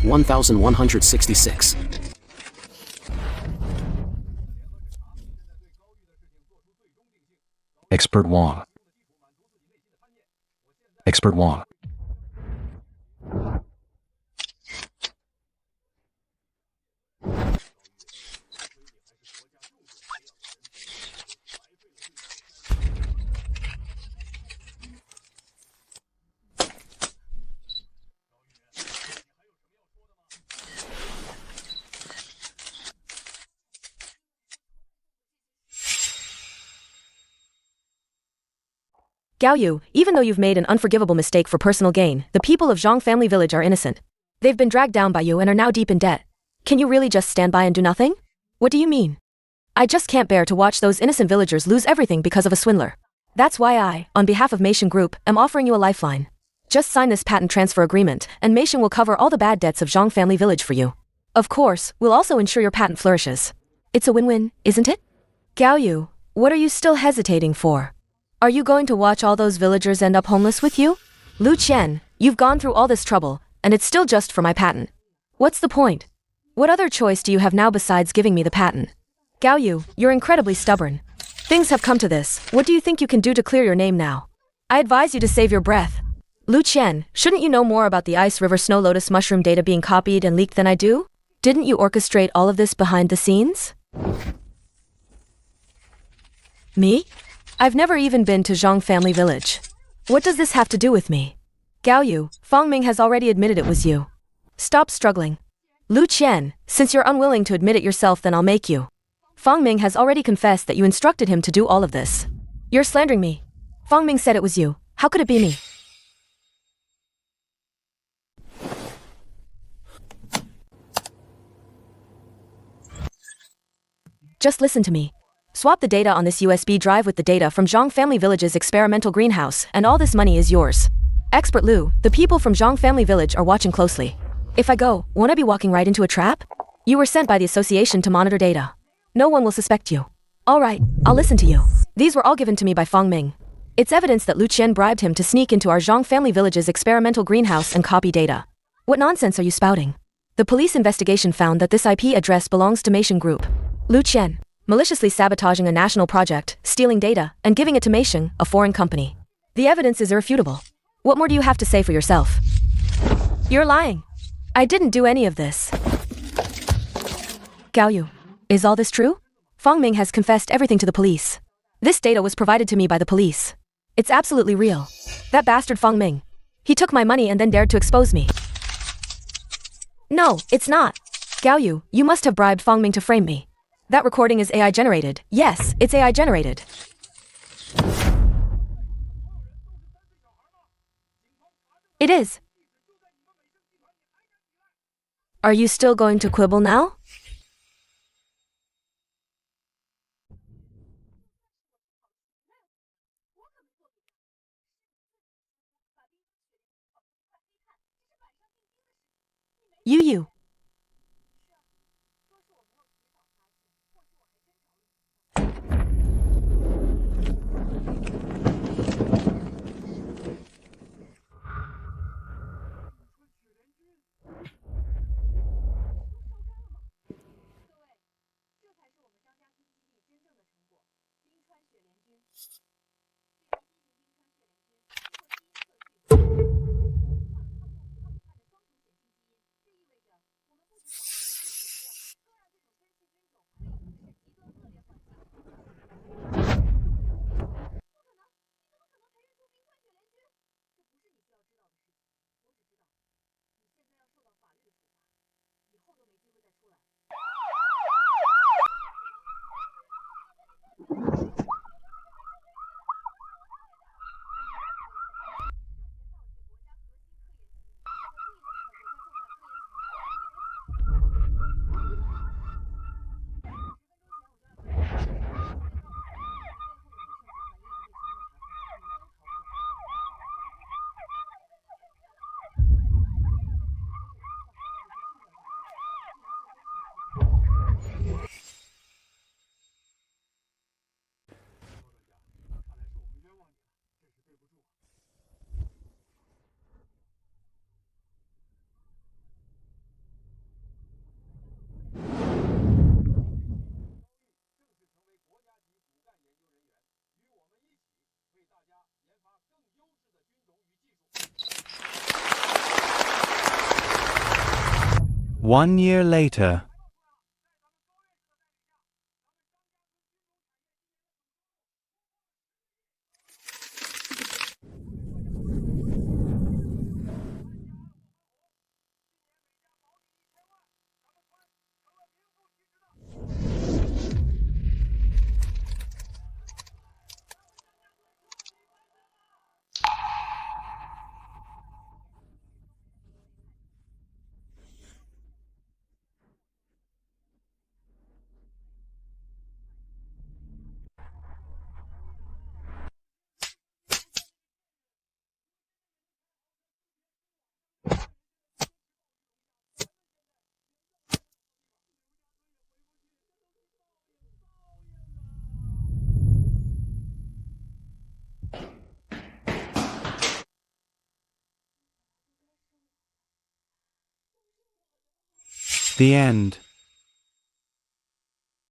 $1,166. Expert Wong. Expert Wong. Gao Yu, even though you've made an unforgivable mistake for personal gain, the people of Zhang family village are innocent. They've been dragged down by you and are now deep in debt. Can you really just stand by and do nothing? What do you mean? I just can't bear to watch those innocent villagers lose everything because of a swindler. That's why I, on behalf of Meishan Group, am offering you a lifeline. Just sign this patent transfer agreement, and Meishan will cover all the bad debts of Zhang family village for you. Of course, we'll also ensure your patent flourishes. It's a win-win, isn't it? Gao Yu, what are you still hesitating for? Are you going to watch all those villagers end up homeless with you? Lu Qian, you've gone through all this trouble, and it's still just for my patent. What's the point? What other choice do you have now besides giving me the patent? Gao Yu, you're incredibly stubborn. Things have come to this, what do you think you can do to clear your name now? I advise you to save your breath. Lu Qian, shouldn't you know more about the Ice River Snow Lotus mushroom data being copied and leaked than I do? Didn't you orchestrate all of this behind the scenes? Me? I've never even been to Zhang family village. What does this have to do with me? Gao Yu, Fang Ming has already admitted it was you. Stop struggling. Lu Qian, since you're unwilling to admit it yourself, then I'll make you. Fang Ming has already confessed that you instructed him to do all of this. You're slandering me. Fang Ming said it was you. How could it be me? Just listen to me. Swap the data on this USB drive with the data from Zhang family village's experimental greenhouse, and all this money is yours. Expert Lu, the people from Zhang family village are watching closely. If I go, won't I be walking right into a trap? You were sent by the association to monitor data. No one will suspect you. All right, I'll listen to you. These were all given to me by Fang Ming. It's evidence that Lu Qian bribed him to sneak into our Zhang family village's experimental greenhouse and copy data. What nonsense are you spouting? The police investigation found that this IP address belongs to Meisheng Group. Lu Qian, maliciously sabotaging a national project, stealing data, and giving it to Meisheng, a foreign company. The evidence is irrefutable. What more do you have to say for yourself? You're lying. I didn't do any of this. Gao Yu, is all this true? Fang Ming has confessed everything to the police. This data was provided to me by the police. It's absolutely real. That bastard Fang Ming. He took my money and then dared to expose me. No, it's not. Gao Yu, you must have bribed Fang Ming to frame me. That recording is AI generated. Yes, it's AI generated. It is. Are you still going to quibble now? Yu. 1 year later. The end.